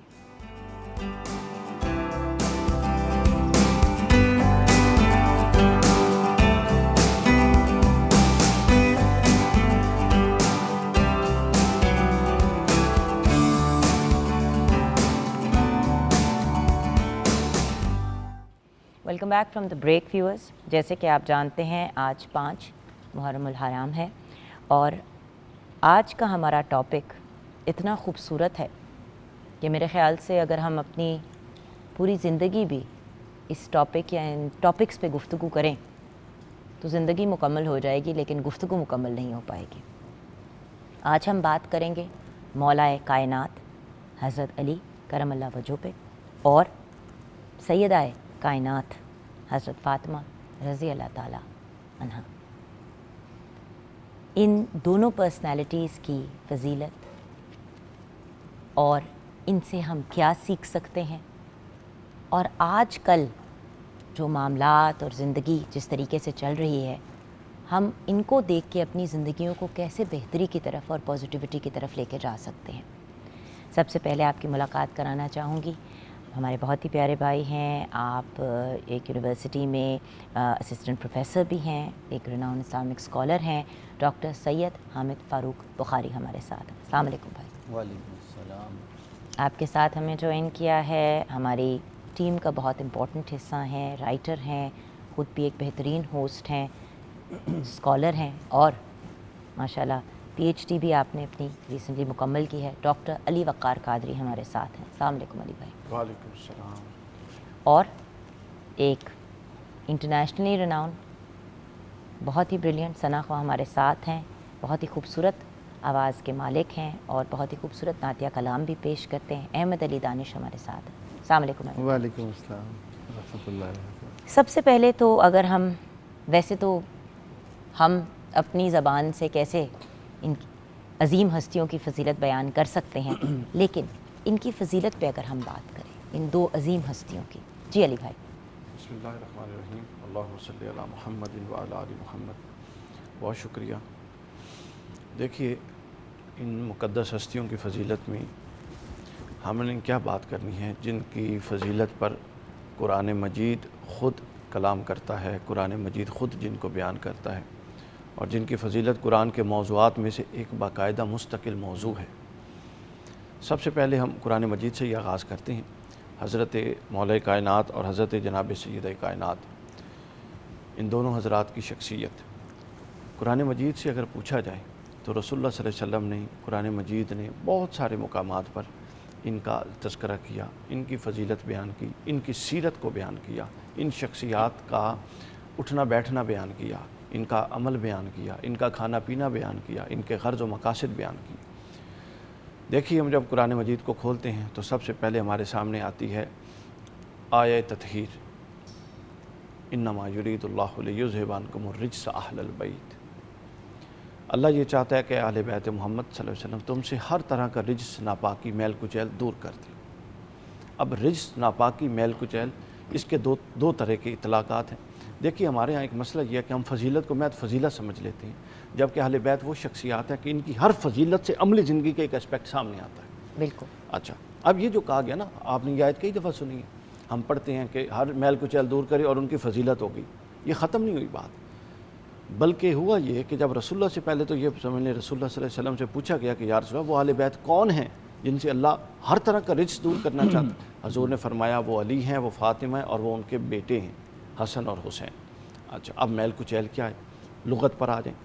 Welcome back from the break viewers. جیسے کہ آپ جانتے ہیں آج 5 محرم الحرام ہے, اور آج کا ہمارا ٹاپک اتنا خوبصورت ہے کہ میرے خیال سے اگر ہم اپنی پوری زندگی بھی اس ٹاپک یا ان ٹاپکس پہ گفتگو کریں تو زندگی مکمل ہو جائے گی, لیکن گفتگو مکمل نہیں ہو پائے گی. آج ہم بات کریں گے مولائے کائنات حضرت علی کرم اللہ وجہہ پہ, اور سیدہ کائنات حضرت فاطمہ رضی اللہ تعالیٰ عنہا. ان دونوں پرسنالٹیز کی فضیلت اور ان سے ہم کیا سیکھ سکتے ہیں, اور آج کل جو معاملات اور زندگی جس طریقے سے چل رہی ہے ہم ان کو دیکھ کے اپنی زندگیوں کو کیسے بہتری کی طرف اور پازیٹیوٹی کی طرف لے کے جا سکتے ہیں. سب سے پہلے آپ کی ملاقات کرانا چاہوں گی, ہمارے بہت ہی پیارے بھائی ہیں, آپ ایک یونیورسٹی میں اسسٹنٹ پروفیسر بھی ہیں, ایک ریناؤنڈ اسلامک اسکالر ہیں, ڈاکٹر سید حامد فاروق بخاری ہمارے ساتھ ہیں. السلام علیکم بھائی. وعلیکم السلام. آپ کے ساتھ ہمیں جوائن کیا ہے ہماری ٹیم کا بہت امپورٹنٹ حصہ ہیں, رائٹر ہیں, خود بھی ایک بہترین ہوسٹ ہیں, اسکالر ہیں, اور ماشاءاللہ پی ایچ ڈی بھی آپ نے اپنی ریسنٹلی مکمل کی ہے. ڈاکٹر علی وقار قادری ہمارے ساتھ ہیں. السلام علیکم علی بھائی. وعلیکم السلام. اور ایک انٹرنیشنلی رناؤن بہت ہی بریلینٹ ثنا خواہ ہمارے ساتھ ہیں, بہت ہی خوبصورت آواز کے مالک ہیں اور بہت ہی خوبصورت نعتیہ کلام بھی پیش کرتے ہیں. احمد علی دانش ہمارے ساتھ ہیں. السلام علیکم. وعلیکم السلام ورحمۃ اللہ وبرکاتہ. سب سے پہلے تو اگر ہم ویسے تو ہم اپنی زبان سے کیسے ان عظیم ہستیوں کی فضیلت بیان کر سکتے ہیں, لیکن ان کی فضیلت پہ اگر ہم بات کریں ان دو عظیم ہستیوں کی. جی علی بھائی. بسم اللہ الرحمن الرحیم. اللہم صلی علی محمد وعلی آل محمد. بہت شکریہ. دیکھیے ان مقدس ہستیوں کی فضیلت میں ہم نے کیا بات کرنی ہے جن کی فضیلت پر قرآن مجید خود کلام کرتا ہے, قرآن مجید خود جن کو بیان کرتا ہے, اور جن کی فضیلت قرآن کے موضوعات میں سے ایک باقاعدہ مستقل موضوع ہے. سب سے پہلے ہم قرآن مجید سے ہی آغاز کرتے ہیں. حضرت مولائے کائنات اور حضرت جناب سیدہ کائنات, ان دونوں حضرات کی شخصیت قرآن مجید سے اگر پوچھا جائے تو رسول اللہ صلی اللہ علیہ وسلم نے, قرآن مجید نے بہت سارے مقامات پر ان کا تذکرہ کیا, ان کی فضیلت بیان کی, ان کی سیرت کو بیان کیا, ان شخصیات کا اٹھنا بیٹھنا بیان کیا, ان کا عمل بیان کیا, ان کا کھانا پینا بیان کیا, ان کے غرض و مقاصد بیان کی. دیکھیے ہم جب قرآن مجید کو کھولتے ہیں تو سب سے پہلے ہمارے سامنے آتی ہے آیہ تطہیر, انما یرید اللہ لیذھب عنکم الرجس اہل البیت. اللہ یہ چاہتا ہے کہ اہل بیت محمد صلی اللہ علیہ وسلم تم سے ہر طرح کا رجس, ناپاکی, میل کچیل دور کر دیں. اب رجس, ناپاکی, میل کچیل, اس کے دو طرح کے اطلاقات ہیں. دیکھیے ہمارے ہاں ایک مسئلہ یہ ہے کہ ہم فضیلت کو محض فضیلت سمجھ لیتے ہیں, جبکہ اہل بیت وہ شخصیات ہے کہ ان کی ہر فضیلت سے عملی زندگی کا ایک اسپیکٹ سامنے آتا ہے. بالکل. اچھا, اب یہ جو کہا گیا نا, آپ نے یہ آیت کئی دفعہ سنی ہے, ہم پڑھتے ہیں کہ ہر میل کچیل دور کرے اور ان کی فضیلت ہوگی. یہ ختم نہیں ہوئی بات, بلکہ ہوا یہ کہ جب رسول اللہ سے پہلے تو یہ سمجھ لیں رسول اللہ صلی اللہ علیہ وسلم سے پوچھا گیا کہ یا رسول اللہ وہ اہل بیت کون ہیں جن سے اللہ ہر طرح کا رجس دور کرنا چاہتا ہے. حضور نے فرمایا وہ علی ہیں, وہ فاطمہ ہیں, اور وہ ان کے بیٹے ہیں حسن اور حسین. اچھا, اب میل کچیل کیا ہے, لغت پر آ جائیں.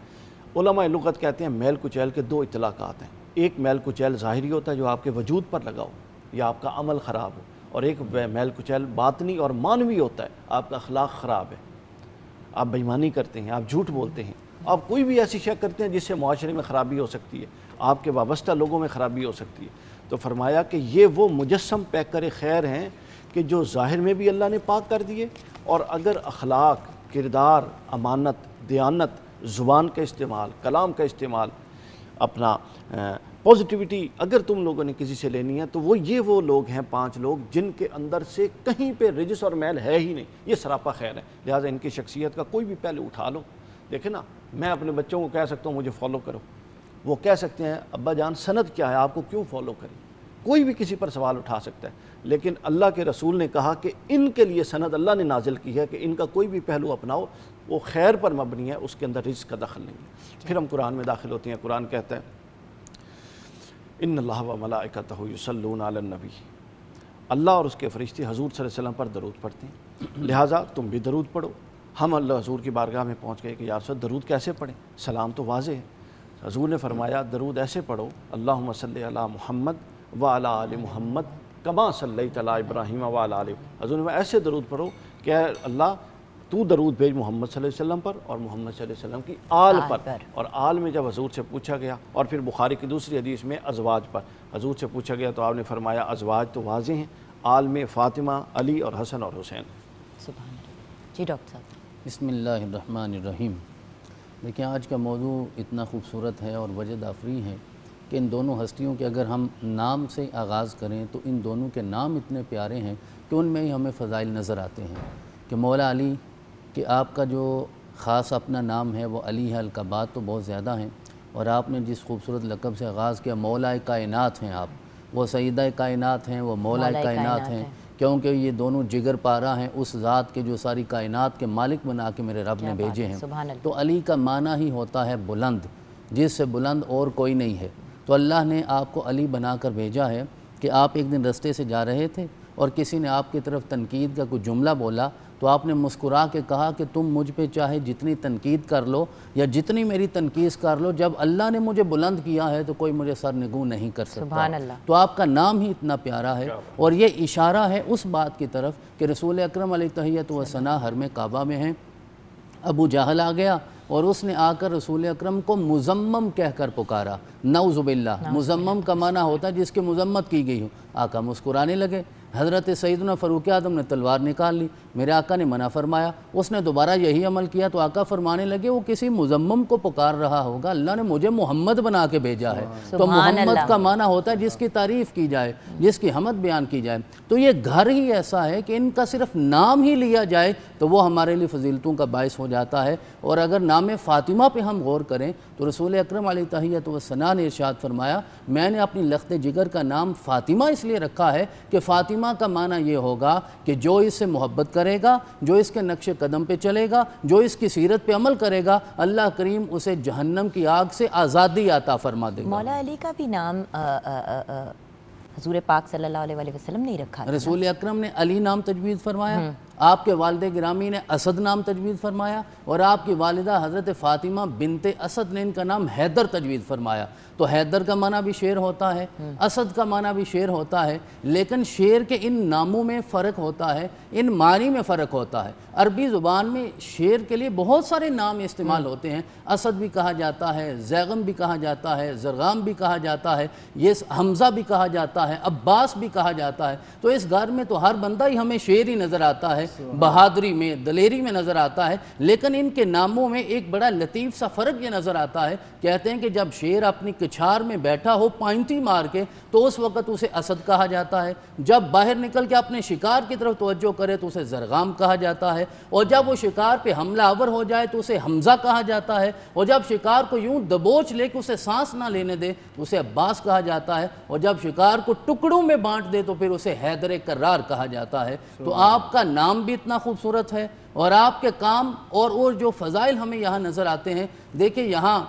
علماء لغت کہتے ہیں میل کچیل کے دو اطلاقات ہیں. ایک میل کچیل ظاہری ہوتا ہے جو آپ کے وجود پر لگا ہو یا آپ کا عمل خراب ہو, اور ایک میل کچیل باطنی اور معنوی ہوتا ہے, آپ کا اخلاق خراب ہے, آپ بےایمانی کرتے ہیں, آپ جھوٹ بولتے ہیں, آپ کوئی بھی ایسی شے کرتے ہیں جس سے معاشرے میں خرابی ہو سکتی ہے, آپ کے وابستہ لوگوں میں خرابی ہو سکتی ہے. تو فرمایا کہ یہ وہ مجسم پیکر خیر ہیں کہ جو ظاہر میں بھی اللہ نے پاک کر دیے, اور اگر اخلاق, کردار, امانت, دیانت, زبان کا استعمال, کلام کا استعمال, اپنا پازیٹیوٹی اگر تم لوگوں نے کسی سے لینی ہے تو وہ لوگ ہیں 5 لوگ جن کے اندر سے کہیں پہ رجس اور میل ہے ہی نہیں, یہ سراپا خیر ہے. لہٰذا ان کی شخصیت کا کوئی بھی پہلو اٹھا لو. دیکھیں نا, میں اپنے بچوں کو کہہ سکتا ہوں مجھے فالو کرو, وہ کہہ سکتے ہیں ابا جان سند کیا ہے, آپ کو کیوں فالو کریں, کوئی بھی کسی پر سوال اٹھا سکتا ہے. لیکن اللہ کے رسول نے کہا کہ ان کے لیے سند اللہ نے نازل کی ہے کہ ان کا کوئی بھی پہلو اپناؤ, وہ خیر پر مبنی ہے, اس کے اندر رزق کا دخل نہیں ہے. پھر ہم قرآن میں داخل ہوتے ہیں. قرآن کہتا ہے ان اللہ و ملائکتہ یصلون علی النبی, اللہ اور اس کے فرشتے حضور صلی اللہ علیہ وسلم پر درود پڑھتے ہیں, لہٰذا تم بھی درود پڑھو. ہم اللہ حضور کی بارگاہ میں پہنچ گئے کہ یا رسول درود کیسے پڑھیں, سلام تو واضح ہے. حضور نے فرمایا درود ایسے پڑھو, اللہم صلی علی محمد وعلی آل محمد کما صلیت علی ابراہیم وعلی آل. حضور نے ایسے درود پڑھو کہ اللہ تو درود بھیج محمد صلی اللہ علیہ وسلم پر اور محمد صلی اللہ علیہ وسلم کی آل پر. اور آل میں جب حضور سے پوچھا گیا, اور پھر بخاری کی دوسری حدیث میں ازواج پر حضور سے پوچھا گیا تو آپ نے فرمایا ازواج تو واضح ہیں, آل میں فاطمہ, علی اور حسن اور حسین. سبحان اللہ. جی ڈاکٹر صاحب. بسم اللہ الرحمن الرحیم. دیکھیں آج کا موضوع اتنا خوبصورت ہے اور وجد آفری ہے کہ ان دونوں ہستیوں کے اگر ہم نام سے آغاز کریں تو ان دونوں کے نام اتنے پیارے ہیں کہ ان میں ہی ہمیں فضائل نظر آتے ہیں. کہ مولا علی کہ آپ کا جو خاص اپنا نام ہے وہ علی ہے, القابات تو بہت زیادہ ہیں, اور آپ نے جس خوبصورت لقب سے آغاز کیا مولا کائنات ہیں آپ, وہ سیدہ کائنات ہیں, وہ مولا کائنات ہیں, کیونکہ یہ دونوں جگر پارہ ہیں اس ذات کے جو ساری کائنات کے مالک بنا کے میرے رب نے بھیجے ہیں. تو علی کا معنی ہی ہوتا ہے بلند, جس سے بلند اور کوئی نہیں ہے. تو اللہ نے آپ کو علی بنا کر بھیجا ہے کہ آپ ایک دن رستے سے جا رہے تھے اور کسی نے آپ کی طرف تنقید کا کوئی جملہ بولا تو آپ نے مسکرا کے کہا کہ تم مجھ پہ چاہے جتنی تنقید کر لو یا جتنی میری تنقید کر لو, جب اللہ نے مجھے بلند کیا ہے تو کوئی مجھے سر نگوں نہیں کر سکتا. سبحان اللہ. تو آپ کا نام ہی اتنا پیارا ہے, اور یہ اشارہ ہے اس بات کی طرف کہ رسول اکرم علیہ تحیت و ثنا حرم کعبہ میں ہیں. ابو جہل آ گیا اور اس نے آ کر رسول اکرم کو مذمم کہہ کر پکارا, نعوذ باللہ. مذمم کا معنی ہوتا ہے جس کی مذمت کی گئی ہو. آقا مسکرانے لگے. حضرت سیدنا فاروق اعظم نے تلوار نکال لی, میرے آقا نے منع فرمایا, اس نے دوبارہ یہی عمل کیا تو آقا فرمانے لگے وہ کسی مذمم کو پکار رہا ہوگا, اللہ نے مجھے محمد بنا کے بھیجا ہے. تو محمد کا معنی ہوتا ہے جس کی تعریف کی جائے, جس کی حمد بیان کی جائے. تو یہ گھر ہی ایسا ہے کہ ان کا صرف نام ہی لیا جائے تو وہ ہمارے لیے فضیلتوں کا باعث ہو جاتا ہے. اور اگر نام فاطمہ پہ ہم غور کریں تو رسول اکرم علیہ تحیت و ثنا نے ارشاد فرمایا میں نے اپنی لخت جگر کا نام فاطمہ اس لیے رکھا ہے کہ فاطمہ کا معنی یہ ہوگا کہ جو اس سے محبت کرے گا, جو اس کے نقش قدم پہ چلے گا, جو اس کی سیرت پہ عمل کرے گا, اللہ کریم اسے جہنم کی آگ سے آزادی عطا فرما دے گا. مولا علی کا بھی نام حضور پاک صلی اللہ علیہ وسلم نے رکھا. رسول اکرم نے علی نام تجویز فرمایا, آپ کے والد گرامی نے اسد نام تجویز فرمایا, اور آپ کی والدہ حضرت فاطمہ بنت اسد نے ان کا نام حیدر تجویز فرمایا. تو حیدر کا معنی بھی شیر ہوتا ہے, اسد کا معنی بھی شیر ہوتا ہے, لیکن شیر کے ان ناموں میں فرق ہوتا ہے, ان معنی میں فرق ہوتا ہے. عربی زبان میں شیر کے لیے بہت سارے نام استعمال ہوتے ہیں. اسد بھی کہا جاتا ہے, زیغم بھی کہا جاتا ہے, زرغام بھی کہا جاتا ہے, یہ حمزہ بھی کہا جاتا ہے, عباس بھی کہا جاتا ہے. تو اس گھر میں تو ہر بندہ ہی ہمیں شیر ہی نظر آتا ہے, بہادری میں, دلیری میں نظر آتا ہے. لیکن ان کے ناموں میں ایک بڑا لطیف سا فرق یہ نظر آتا ہے. کہتے ہیں کہ جب شیر اپنی کچھار میں بیٹھا ہو پائنتی مار کے تو اس وقت اسے اسد کہا جاتا ہے, جب باہر نکل کے اپنے شکار کی طرف توجہ کرے تو اسے زرغام کہا جاتا ہے, اور جب وہ شکار پہ حملہ آور ہو جائے تو اسے حمزہ کہا جاتا ہے, اور جب شکار کو یوں دبوچ لے کے اسے سانس نہ لینے دے تو اسے عباس کہا جاتا ہے, اور جب شکار کو ٹکڑوں میں بانٹ دے تو پھر اسے حیدر کرار کہا جاتا ہے. تو آپ کا نام بھی اتنا خوبصورت ہے اور آپ کے کام اور جو فضائل ہمیں یہاں نظر آتے ہیں. دیکھیں یہاں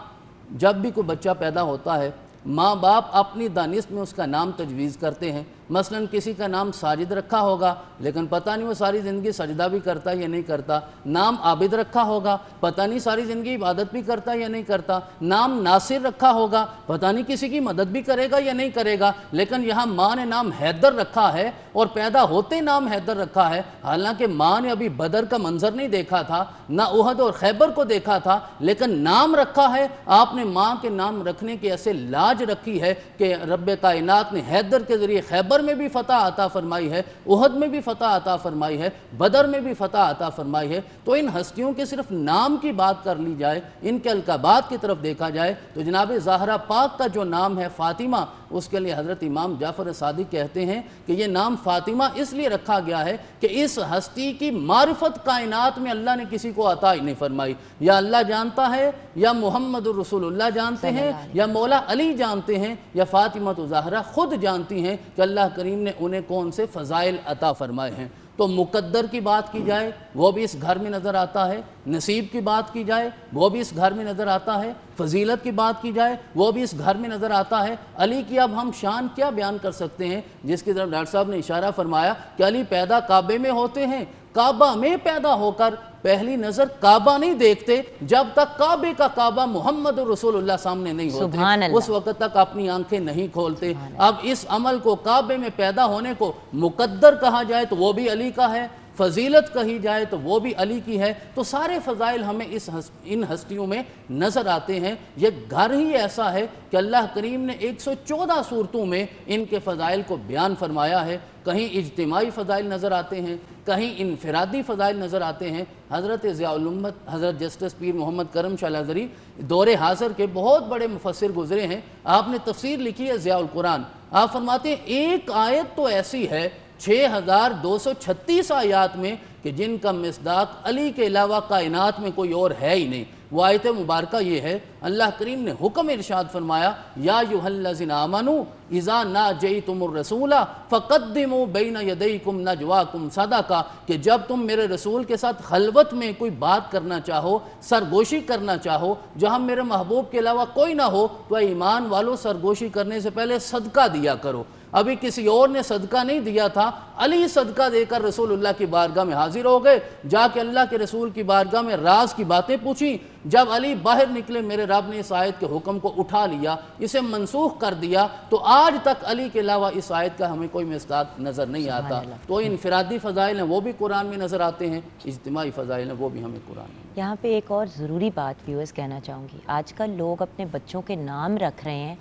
جب بھی کوئی بچہ پیدا ہوتا ہے ماں باپ اپنی دانست میں اس کا نام تجویز کرتے ہیں. مثلاً کسی کا نام ساجد رکھا ہوگا لیکن پتہ نہیں وہ ساری زندگی سجدہ بھی کرتا یا نہیں کرتا. نام عابد رکھا ہوگا, پتہ نہیں ساری زندگی عبادت بھی کرتا یا نہیں کرتا. نام ناصر رکھا ہوگا, پتہ نہیں کسی کی مدد بھی کرے گا یا نہیں کرے گا. لیکن یہاں ماں نے نام حیدر رکھا ہے اور پیدا ہوتے نام حیدر رکھا ہے, حالانکہ ماں نے ابھی بدر کا منظر نہیں دیکھا تھا, نہ احد اور خیبر کو دیکھا تھا, لیکن نام رکھا ہے. آپ نے ماں کے نام رکھنے کی ایسے لاج رکھی ہے کہ رب کائنات نے حیدر کے ذریعے خیبر میں بھی فتح عطا فرمائی ہے, احد میں بھی فتح عطا فرمائی ہے, بدر میں بھی فتح عطا فرمائی ہے. تو ان ہستیوں کے صرف نام کی بات کر لی جائے, ان کے القابات کی طرف دیکھا جائے تو جناب زہرا پاک کا جو نام ہے فاطمہ, اس کے لیے حضرت امام جعفر صادق کہتے ہیں کہ یہ نام فاطمہ اس لیے رکھا گیا ہے کہ اس ہستی کی معرفت کائنات میں اللہ نے کسی کو عطا ہی نہیں فرمائی. یا اللہ جانتا ہے, یا محمد الرسول اللہ جانتے ہیں, یا مولا علی جانتے ہیں, یا فاطمہ زہرا خود جانتی ہیں کہ اللہ کریم نے انہیں کون سے فضائل عطا فرمائے ہیں. تو مقدر کی بات کی جائے وہ بھی اس گھر میں نظر آتا ہے, نصیب کی بات کی جائے وہ بھی اس گھر میں نظر آتا ہے, فضیلت کی بات کی جائے وہ بھی اس گھر میں نظر آتا ہے. علی کی اب ہم شان کیا بیان کر سکتے ہیں جس کی طرف ڈاکٹر صاحب نے اشارہ فرمایا کہ علی پیدا کعبے میں ہوتے ہیں, کعبہ میں پیدا ہو کر پہلی نظر کعبہ نہیں دیکھتے جب تک کعبے کا کعبہ محمد رسول اللہ سامنے نہیں ہوتے, اس وقت تک اپنی آنکھیں نہیں کھولتے. اب اس عمل کو کعبے میں پیدا ہونے کو مقدر کہا جائے تو وہ بھی علی کا ہے, فضیلت کہی جائے تو وہ بھی علی کی ہے. تو سارے فضائل ہمیں ان ہستیوں میں نظر آتے ہیں. یہ گھر ہی ایسا ہے کہ اللہ کریم نے 114 صورتوں میں ان کے فضائل کو بیان فرمایا ہے. کہیں اجتماعی فضائل نظر آتے ہیں, کہیں انفرادی فضائل نظر آتے ہیں. حضرت ضیاء الامت حضرت جسٹس پیر محمد کرم شاہ الازہری دور حاضر کے بہت بڑے مفسر گزرے ہیں. آپ نے تفسیر لکھی ہے ضیاء القرآن. آپ فرماتے ہیں ایک آیت تو ایسی ہے 6236 آیات میں کہ جن کا مصداق علی کے علاوہ کائنات میں کوئی اور ہے ہی نہیں. وہ آیت مبارکہ یہ ہے, اللہ کریم نے حکم ارشاد فرمایا یا ایھا الذین آمنوا اذا ناجیتم الرسول فقدموا بین یدیکم نجواکم صدقہ, کہ جب تم میرے رسول کے ساتھ خلوت میں کوئی بات کرنا چاہو, سرگوشی کرنا چاہو, جہاں میرے محبوب کے علاوہ کوئی نہ ہو, تو اے ایمان والو سرگوشی کرنے سے پہلے صدقہ دیا کرو. ابھی کسی اور نے صدقہ نہیں دیا تھا, علی صدقہ دے کر رسول اللہ کی بارگاہ میں حاضر ہو گئے. جا کے اللہ کے رسول کی بارگاہ میں راز کی باتیں پوچھی. جب علی باہر نکلے میرے رب نے اس آیت کے حکم کو اٹھا لیا, اسے منسوخ کر دیا. تو آج تک علی کے علاوہ اس آیت کا ہمیں کوئی مصداق نظر نہیں آتا. تو انفرادی فضائل ہیں وہ بھی قرآن میں نظر آتے ہیں, اجتماعی فضائل ہیں وہ بھی ہمیں قرآن میں. یہاں پہ ایک اور ضروری بات ویورز کہنا چاہوں گی. آج کل لوگ اپنے بچوں کے نام رکھ رہے ہیں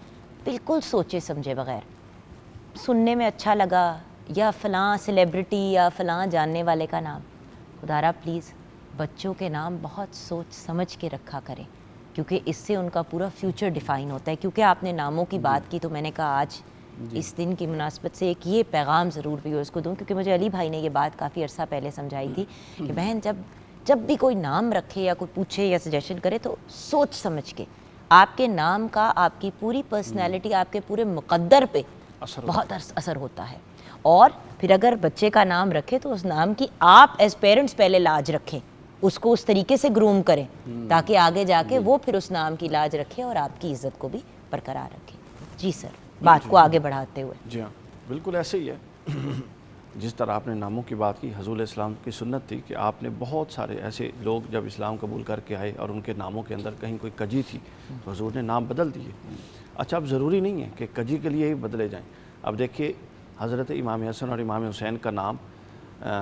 بالکل سوچے سمجھے بغیر. سننے میں اچھا لگا, یا فلاں سیلیبریٹی یا فلاں جاننے والے کا نام. خدارا پلیز بچوں کے نام بہت سوچ سمجھ کے رکھا کریں, کیونکہ اس سے ان کا پورا فیوچر ڈیفائن ہوتا ہے. کیونکہ آپ نے ناموں کی بات کی تو میں نے کہا آج اس دن کی مناسبت سے ایک یہ پیغام ضرور ویورز کو دوں, کیونکہ مجھے علی بھائی نے یہ بات کافی عرصہ پہلے سمجھائی تھی کہ بہن جب بھی کوئی نام رکھے یا کوئی پوچھے یا سجیشن کرے تو سوچ سمجھ کے. آپ کے نام کا آپ کی پوری پرسنالٹی, آپ کے پورے مقدر پہ بہت اثر ہوتا ہے. اور پھر اگر بچے کا نام رکھے تو اس نام کی آپ ایز پیرنٹس پہلے لاج رکھیں, اس کو اس طریقے سے گروم کریں تاکہ آگے جا کے وہ پھر اس نام کی لاج رکھے اور آپ کی عزت کو بھی برقرار رکھے. جی سر, بات کو آگے بڑھاتے ہوئے. جی ہاں بالکل ایسے ہی ہے. جس طرح آپ نے ناموں کی بات کی, حضور اسلام کی سنت تھی کہ آپ نے بہت سارے ایسے لوگ جب اسلام قبول کر کے آئے اور ان کے ناموں کے اندر کہیں کوئی کجی تھی تو حضور نے نام بدل دیے. اچھا اب ضروری نہیں ہے کہ کجی کے لیے ہی بدلے جائیں. اب دیکھیے حضرت امام حسن اور امام حسین کا نام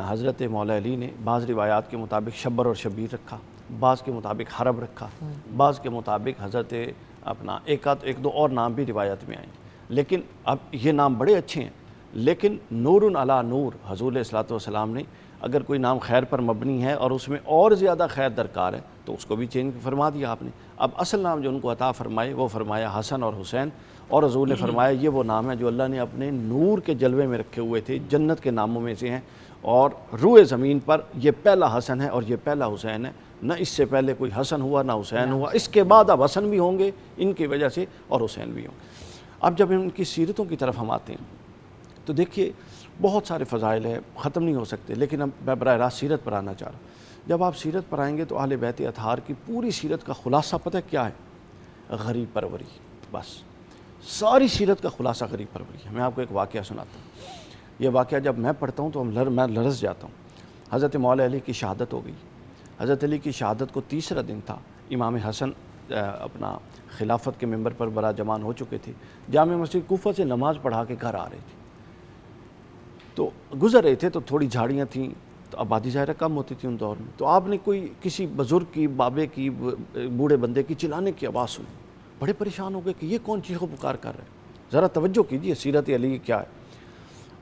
حضرت مولا علی نے بعض روایات کے مطابق شبر اور شبیر رکھا, بعض کے مطابق حرب رکھا, بعض کے مطابق حضرت اپنا ایک دو اور نام بھی روایت میں آئیں. لیکن اب یہ نام بڑے اچھے ہیں, لیکن نور علی نور حضور علیہ الصلوۃ والسلام نے اگر کوئی نام خیر پر مبنی ہے اور اس میں اور زیادہ خیر درکار ہے تو اس کو بھی چینج فرما دیا آپ نے. اب اصل نام جو ان کو عطا فرمائے وہ فرمایا حسن اور حسین, اور حضور نے فرمایا یہ وہ نام ہے جو اللہ نے اپنے نور کے جلوے میں رکھے ہوئے تھے, جنت کے ناموں میں سے ہیں, اور روئے زمین پر یہ پہلا حسن ہے اور یہ پہلا حسین ہے. نہ اس سے پہلے کوئی حسن ہوا نہ حسین ہوا, اس کے بعد اب حسن بھی ہوں گے ان کی وجہ سے اور حسین بھی ہوں گے. اب جب ان کی سیرتوں کی طرف ہم آتے ہیں تو دیکھیے بہت سارے فضائل ہیں, ختم نہیں ہو سکتے, لیکن اب میں براہ راست سیرت پر آنا چاہ رہا ہوں. جب آپ سیرت پر آئیں گے تو اہل بیت اطہار کی پوری سیرت کا خلاصہ پتہ کیا ہے؟ غریب پروری. بس ساری سیرت کا خلاصہ غریب پروری ہے۔ میں آپ کو ایک واقعہ سناتا ہوں۔ یہ واقعہ جب میں پڑھتا ہوں تو میں لرز جاتا ہوں۔ حضرت مولا علی کی شہادت ہو گئی۔ حضرت علی کی شہادت کو تیسرا دن تھا۔ امام حسن اپنا خلافت کے ممبر پر براجمان ہو چکے تھے، جامع مسجد کوفہ سے نماز پڑھا کے گھر آ رہے تھے، تو گزر رہے تھے تو تھوڑی جھاڑیاں تھیں، تو آبادی ظاہرہ کم ہوتی تھی ان دور میں، تو آپ نے کوئی کسی بزرگ کی، بابے کی، بوڑھے بندے کی چلانے کی آواز سنی، بڑے پریشان ہو گئے کہ یہ کون چیخ و پکار کر رہا ہے، ذرا توجہ کیجیے سیرت علی کیا ہے۔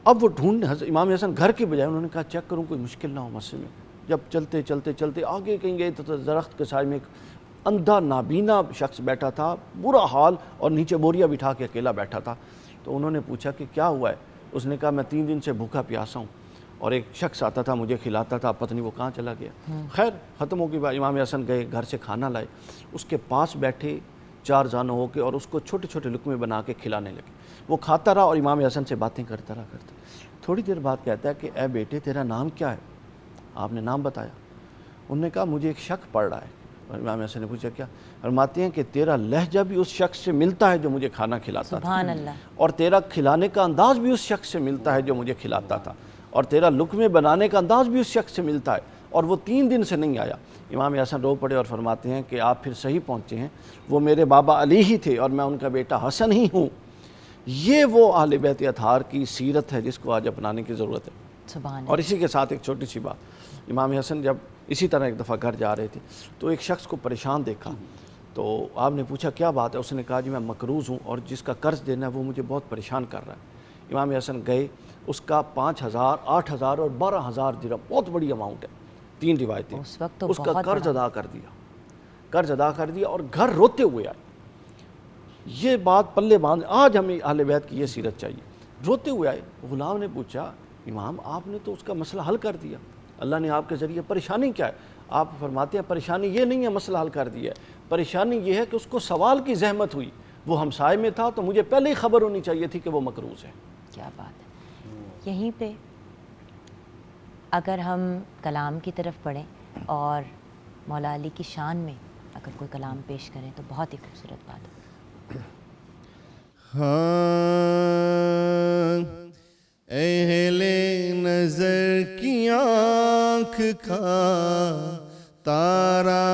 اب وہ امام حسن گھر کے بجائے انہوں نے کہا چیک کروں کوئی مشکل نہ ہو مسئلے میں۔ جب چلتے چلتے چلتے آگے کہیں گئے تو درخت کے سائے میں ایک اندھا نابینا شخص بیٹھا تھا، برا حال، اور نیچے بوریا بٹھا کے اکیلا بیٹھا تھا۔ تو انہوں نے پوچھا کہ کیا ہوا ہے؟ اس نے کہا میں 3 دن سے بھوکا پیاسا ہوں، اور ایک شخص آتا تھا مجھے کھلاتا تھا، پتہ نہیں وہ کہاں چلا گیا۔ خیر ختم ہو گئی بات، امام حسن گئے گھر سے کھانا لائے، اس کے پاس بیٹھے 4 زانوں ہو کے اور اس کو چھوٹے چھوٹے لقمے بنا کے کھلانے لگے۔ وہ کھاتا رہا اور امام حسن سے باتیں کرتا رہا تھوڑی دیر بعد کہتا ہے کہ اے بیٹے تیرا نام کیا ہے؟ آپ نے نام بتایا۔ انہوں نے کہا مجھے ایک شک پڑ رہا ہے۔ اور امام حسن نے پوچھا کیا؟ فرماتے ہیں کہ تیرا لہجہ بھی اس شخص سے ملتا ہے جو مجھے کھانا کھلاتا تھا، سبحان اللہ، اور تیرا کھلانے کا انداز بھی اس شخص سے ملتا ہے جو مجھے کھلاتا تھا، اور تیرا لقمے بنانے کا انداز بھی اس شخص سے ملتا ہے، اور وہ 3 دن سے نہیں آیا۔ امام حسن رو پڑے اور فرماتے ہیں کہ آپ پھر صحیح پہنچے ہیں، وہ میرے بابا علی ہی تھے اور میں ان کا بیٹا حسن ہی ہوں۔ یہ وہ اہل بیت اطہار کی سیرت ہے جس کو آج اپنانے کی ضرورت ہے۔ سبحان اللہ۔ اور اسی کے ساتھ ایک چھوٹی سی بات، امام حسن جب اسی طرح ایک دفعہ گھر جا رہے تھے تو ایک شخص کو پریشان دیکھا، تو آپ نے پوچھا کیا بات ہے؟ اس نے کہا جی میں مقروض ہوں اور جس کا قرض دینا ہے وہ مجھے بہت پریشان کر رہا ہے۔ امام حسن گئے، اس کا 5,000، 8,000 اور 12,000 درہم، بہت بڑی اماؤنٹ ہے، 3 روایتیں، اس وقت تو اس کا بہت قرض بڑا۔ ادا کر دیا، قرض ادا کر دیا اور گھر روتے ہوئے آئے۔ یہ بات پلے باندھ، آج ہمیں اہل بیت کی یہ سیرت چاہیے۔ روتے ہوئے آئے، غلام نے پوچھا امام آپ نے تو اس کا مسئلہ حل کر دیا، اللہ نے آپ کے ذریعے، پریشانی کیا ہے؟ آپ فرماتے ہیں پریشانی یہ نہیں ہے مسئلہ حل کر دیا ہے، پریشانی یہ ہے کہ اس کو سوال کی زحمت ہوئی، وہ ہمسائے میں تھا تو مجھے پہلے ہی خبر ہونی چاہیے تھی کہ وہ مقروض ہے۔ کیا بات ہے۔ یہیں پہ اگر ہم کلام کی طرف پڑھیں اور مولا علی کی شان میں اگر کوئی کلام پیش کریں تو بہت ہی خوبصورت بات ہے۔ ہاں اہل نظر کی آنکھ کا تارا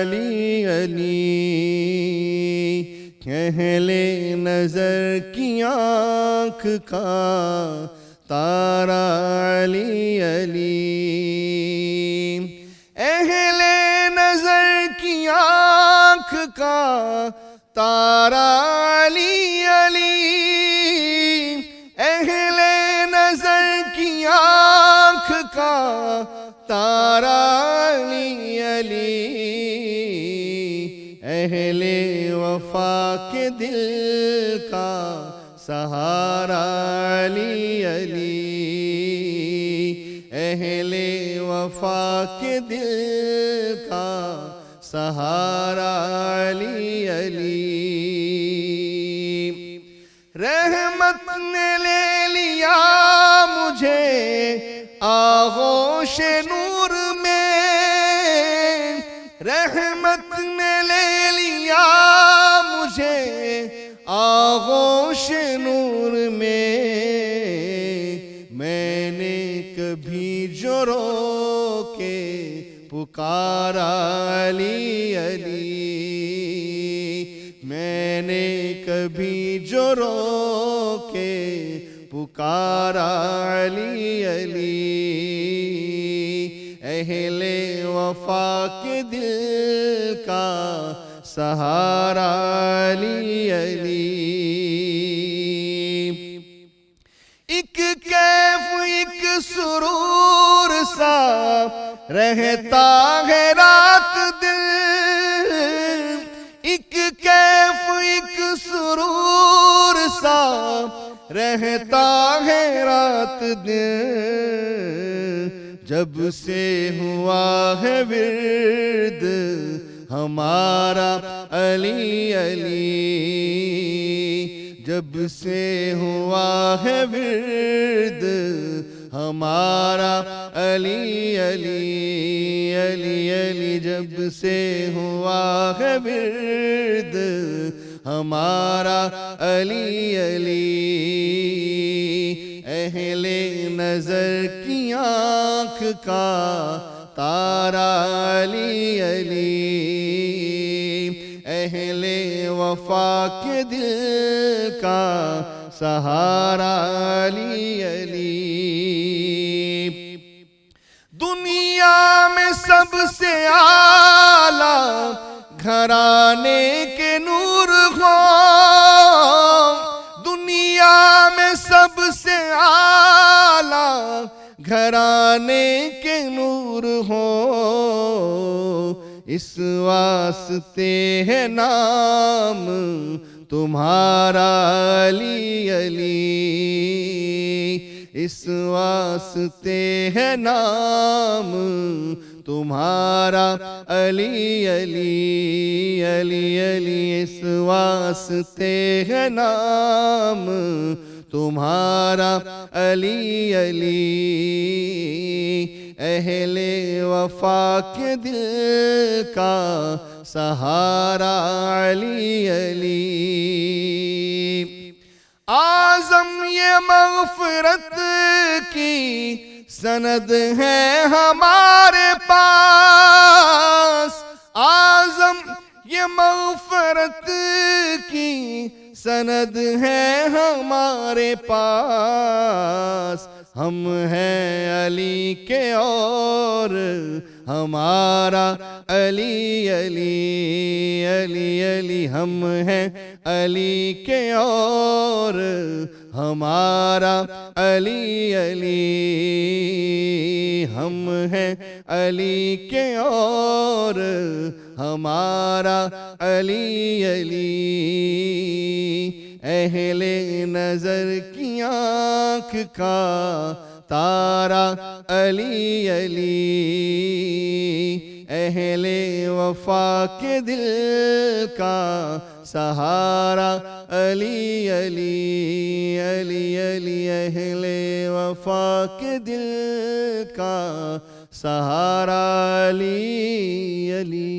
علی علی، اہل نظر کی آنکھ کا تارا علی علی، اہل نظر کی آنکھ کا تارا علی علی، اہل نظر کی آنکھ کا تارا علی علی، اہل وفا کے دل کا سہارا علی علی، اہل وفا کے دل کا سہارا علی علی، رحمت نے لے لیا مجھے آغوش نور میں، رحمت نے لے لیا مجھے آغوش نور میں، میں نے کبھی جو رو کے پکارا علی علی، میں نے کبھی جو رو کے پکارا علی علی، اہل وفا کے دل کا سہارا علی علی، ایک کیف ایک سرور سا رہتا ہے رات دن، ایک کیف ایک سرور سا رہتا ہے رات دن، جب سے ہوا ہے ورد ہمارا علی علی، جب سے ہوا ہے ورد ہمارا علی علی، علی علی، جب سے ہوا ہے ورد ہمارا علی علی، اہل نظر کی آنکھ کا تارا علی علی، اہل وفا کے دل کا سہارا علی علی۔ دنیا میں سب سے اعلیٰ گھرانے کے نور ہو، دنیا میں سب سے اعلیٰ گھرانے کے نور ہو، اس واسطے ہے نام تمہارا علی علی، اس واسطے ہے نام تمہارا علی علی، علی علی، اس واسطے ہے نام تمہارا علی علی، اہل وفا کے دل کا سہارا علی علی۔ اعظم یہ مغفرت کی سند ہے ہمارے پاس، اعظم یہ مغفرت کی سند ہے ہمارے پاس، ہم ہیں علی کے اور ہمارا علی علی، علی علی، ہم ہیں علی کے اور ہمارا علی علی، ہم ہیں علی کے اور ہمارا علی علی، اہل نظر کی آنکھ کا تارا علی علی، اہل وفا کے دل کا سہارا علی علی، علی علی، اہل وفا کے دل کا سہارا علی علی۔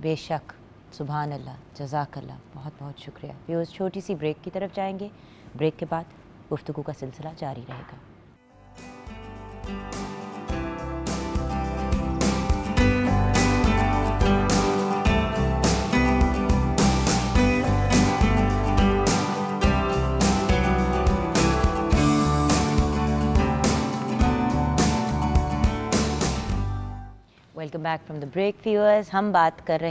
بے شک، سبحان اللہ، جزاک اللہ، بہت بہت شکریہ۔ ویورز، چھوٹی سی بریک کی طرف جائیں گے، بریک کے بعد گفتگو کا سلسلہ جاری رہے گا۔ Welcome back from the break viewers. ہم بات کر رہے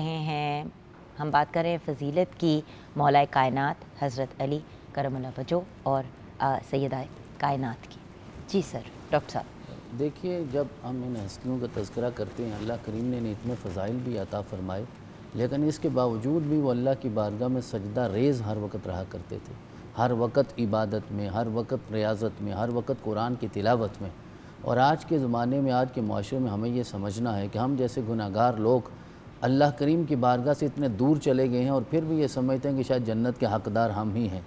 ہیں فضیلت کی مولا کائنات حضرت علی کرم اللہ وجہہ اور سیدہ کائنات کی۔ جی سر، ڈاکٹر صاحب۔ دیکھیے، جب ہم ان ہستیوں کا تذکرہ کرتے ہیں، اللہ کریم نے انہیں اتنے فضائل بھی عطا فرمائے، لیکن اس کے باوجود بھی وہ اللہ کی بارگاہ میں سجدہ ریز ہر وقت رہا کرتے تھے، ہر وقت عبادت میں، ہر وقت ریاضت میں، ہر وقت قرآن کی تلاوت میں۔ اور آج کے زمانے میں، آج کے معاشرے میں ہمیں یہ سمجھنا ہے کہ ہم جیسے گناہگار لوگ اللہ کریم کی بارگاہ سے اتنے دور چلے گئے ہیں، اور پھر بھی یہ سمجھتے ہیں کہ شاید جنت کے حقدار ہم ہی ہیں۔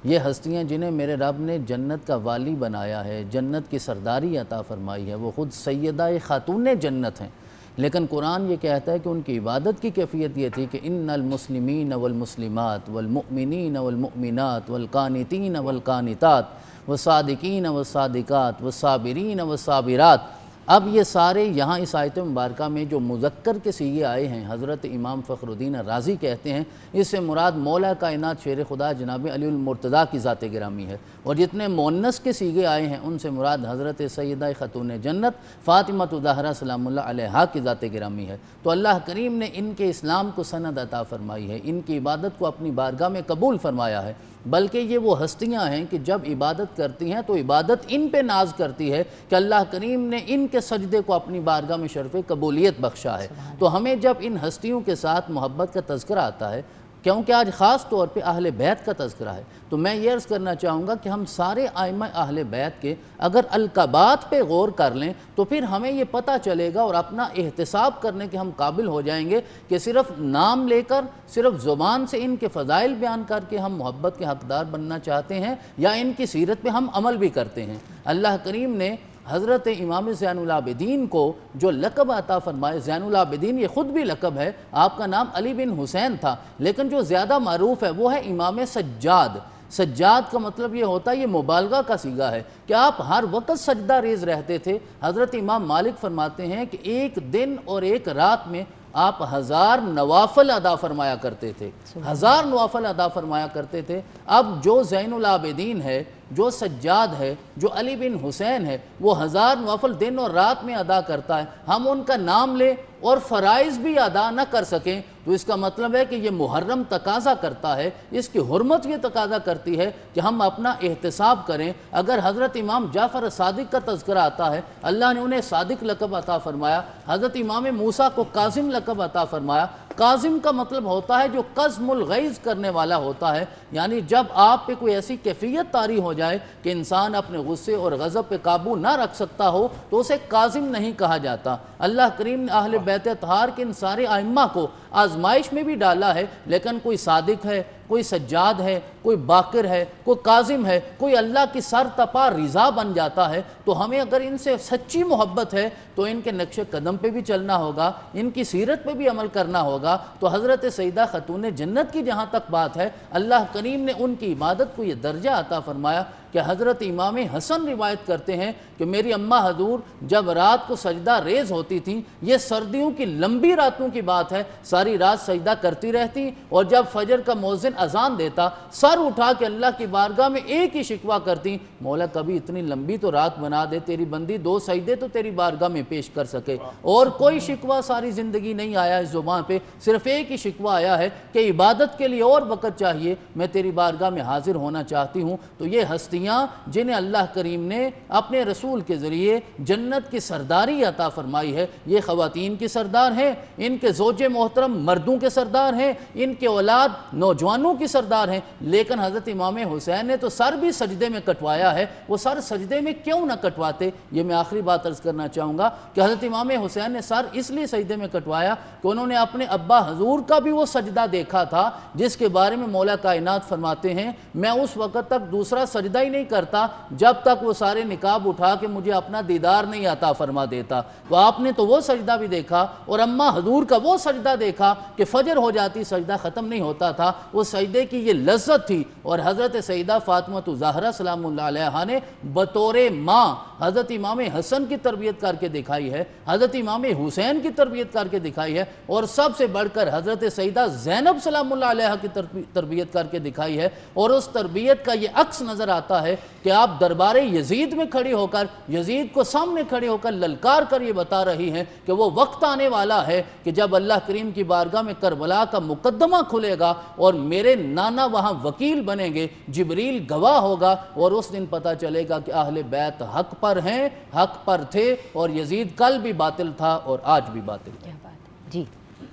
یہ ہستیاں جنہیں میرے رب نے جنت کا والی بنایا ہے، جنت کی سرداری عطا فرمائی ہے، وہ خود سیدہ خاتون جنت ہیں، لیکن قرآن یہ کہتا ہے کہ ان کی عبادت کی کیفیت یہ تھی کہ ان المسلمین والمسلمات والمؤمنین والمؤمنات والقانتین والقانتات والصادقین والصادقات والصابرین والصابرات۔ اب یہ سارے یہاں اس آیت مبارکہ میں جو مذکر کے صیغے آئے ہیں، حضرت امام فخر الدین رازی کہتے ہیں اس سے مراد مولا کائنات شیر خدا جناب علی المرتضیٰ کی ذات گرامی ہے، اور جتنے مؤنث کے صیغے آئے ہیں ان سے مراد حضرت سیدہ خاتون جنت فاطمہ الزہرا سلام اللہ علیہا کی ذات گرامی ہے۔ تو اللہ کریم نے ان کے اسلام کو سند عطا فرمائی ہے، ان کی عبادت کو اپنی بارگاہ میں قبول فرمایا ہے، بلکہ یہ وہ ہستیاں ہیں کہ جب عبادت کرتی ہیں تو عبادت ان پہ ناز کرتی ہے کہ اللہ کریم نے ان کے سجدے کو اپنی بارگاہ میں شرف قبولیت بخشا ہے۔ تو ہمیں جب ان ہستیوں کے ساتھ محبت کا تذکرہ آتا ہے، کیونکہ آج خاص طور پہ اہل بیت کا تذکرہ ہے، تو میں یہ عرض کرنا چاہوں گا کہ ہم سارے ائمہ اہل بیت کے اگر القابات پہ غور کر لیں تو پھر ہمیں یہ پتہ چلے گا اور اپنا احتساب کرنے کے ہم قابل ہو جائیں گے کہ صرف نام لے کر، صرف زبان سے ان کے فضائل بیان کر کے ہم محبت کے حقدار بننا چاہتے ہیں یا ان کی سیرت پہ ہم عمل بھی کرتے ہیں۔ اللہ کریم نے حضرت امام زین العابدین کو جو لقب عطا فرمائے، زین العابدین یہ خود بھی لقب ہے، آپ کا نام علی بن حسین تھا، لیکن جو زیادہ معروف ہے وہ ہے امام سجاد۔ سجاد کا مطلب یہ ہوتا ہے، یہ مبالغہ کا صیغہ ہے کہ آپ ہر وقت سجدہ ریز رہتے تھے۔ حضرت امام مالک فرماتے ہیں کہ ایک دن اور ایک رات میں آپ 1000 نوافل ادا فرمایا کرتے تھے، 1000 نوافل ادا فرمایا کرتے تھے۔ اب جو زین العابدین ہے، جو سجاد ہے، جو علی بن حسین ہے، وہ 1000 نوافل دن اور رات میں ادا کرتا ہے، ہم ان کا نام لیں اور فرائض بھی ادا نہ کر سکیں تو اس کا مطلب ہے کہ یہ محرم تقاضا کرتا ہے، اس کی حرمت یہ تقاضا کرتی ہے کہ ہم اپنا احتساب کریں۔ اگر حضرت امام جعفر صادق کا تذکرہ آتا ہے، اللہ نے انہیں صادق لقب عطا فرمایا، حضرت امام موسیٰ کو کاظم لقب عطا فرمایا۔ کاظم کا مطلب ہوتا ہے جو قزم الغیظ کرنے والا ہوتا ہے، یعنی جب آپ پہ کوئی ایسی کیفیت طاری ہو جائے کہ انسان اپنے غصے اور غضب پہ قابو نہ رکھ سکتا ہو تو اسے کاظم نہیں کہا جاتا۔ اللہ کریم نے اہل بیت اطہار کے ان سارے ائمہ کو آزمائش میں بھی ڈالا ہے، لیکن کوئی صادق ہے، کوئی سجاد ہے، کوئی باقر ہے، کوئی کاظم ہے، کوئی اللہ کی سر تپا رضا بن جاتا ہے۔ تو ہمیں اگر ان سے سچی محبت ہے تو ان کے نقش قدم پہ بھی چلنا ہوگا، ان کی سیرت پہ بھی عمل کرنا ہوگا۔ تو حضرت سیدہ خاتون جنت کی جہاں تک بات ہے، اللہ کریم نے ان کی عبادت کو یہ درجہ عطا فرمایا کہ حضرت امام حسن روایت کرتے ہیں کہ میری اماں حضور جب رات کو سجدہ ریز ہوتی تھیں، یہ سردیوں کی لمبی راتوں کی بات ہے، ساری رات سجدہ کرتی رہتی، اور جب فجر کا مؤذن اذان دیتا سر اٹھا کے اللہ کی بارگاہ میں ایک ہی شکوہ کرتی، مولا کبھی اتنی لمبی تو رات بنا دے، تیری بندی 2 سجدے تو تیری بارگاہ میں پیش کر سکے۔ اور کوئی شکوہ ساری زندگی نہیں آیا اس زبان پہ، صرف ایک ہی شکوہ آیا ہے کہ عبادت کے لیے اور وقت چاہیے، میں تیری بارگاہ میں حاضر ہونا چاہتی ہوں۔ تو یہ ہستیاں جنہیں اللہ کریم نے اپنے رسول کے ذریعے جنت کی سرداری عطا فرمائی ہے، یہ خواتین کی سردار ہیں، ان کے زوج محترم مردوں کے سردار ہیں، ان کے اولاد نوجوانوں کی سردار ہیں، لیکن حضرت امام حسین نے تو سر بھی سجدے میں کٹوایا ہے۔ وہ سر سجدے میں کیوں نہ کٹواتے؟ یہ میں آخری بات عرض کرنا چاہوں گا کہ حضرت امام حسین نے سر اس لیے سجدے میں کٹوایا کہ انہوں نے اپنے ابا حضور کا بھی وہ سجدہ دیکھا تھا جس کے بارے میں مولا کائنات فرماتے ہیں میں اس وقت تک دوسرا سجدہ ہی نہیں کرتا جب تک وہ سارے نقاب اٹھا کے مجھے اپنا دیدار نہیں عطا فرما دیتا۔ تو آپ نے تو وہ سجدہ بھی دیکھا اور اماں حضور کا وہ سجدہ دیکھا کہ فجر ہو جاتی سجدہ ختم نہیں ہوتا تھا، وہ سجدے کی یہ لذت تھی۔ اور حضرت سیدہ فاطمہ زہرا سلام اللہ علیہا نے بطور ماں حضرت امام حسن کی تربیت کر کے دکھائی ہے، حضرت امام حسین کی تربیت کر کے دکھائی ہے، اور سب سے بڑھ کر حضرت سیدہ زینب سلام اللہ علیہا کی تربیت کر کے دکھائی ہے۔ اور اس تربیت کا یہ عکس نظر آتا ہے کہ آپ دربار یزید میں کھڑی ہو کر، یزید کو سامنے کھڑے ہو کر للکار کر یہ بتا رہی ہیں کہ وہ وقت آنے والا ہے کہ جب اللہ کریم کی بارگاہ میں کربلا کا مقدمہ کھلے گا اور میرے نانا وہاں وکیل بنیں گے، جبریل گواہ ہوگا، اور اس دن پتہ چلے گا کہ اہل بیت حق پر ہیں، حق پر تھے، اور یزید کل بھی باطل تھا اور آج بھی باطل ہے۔ کیا بات ہے جی،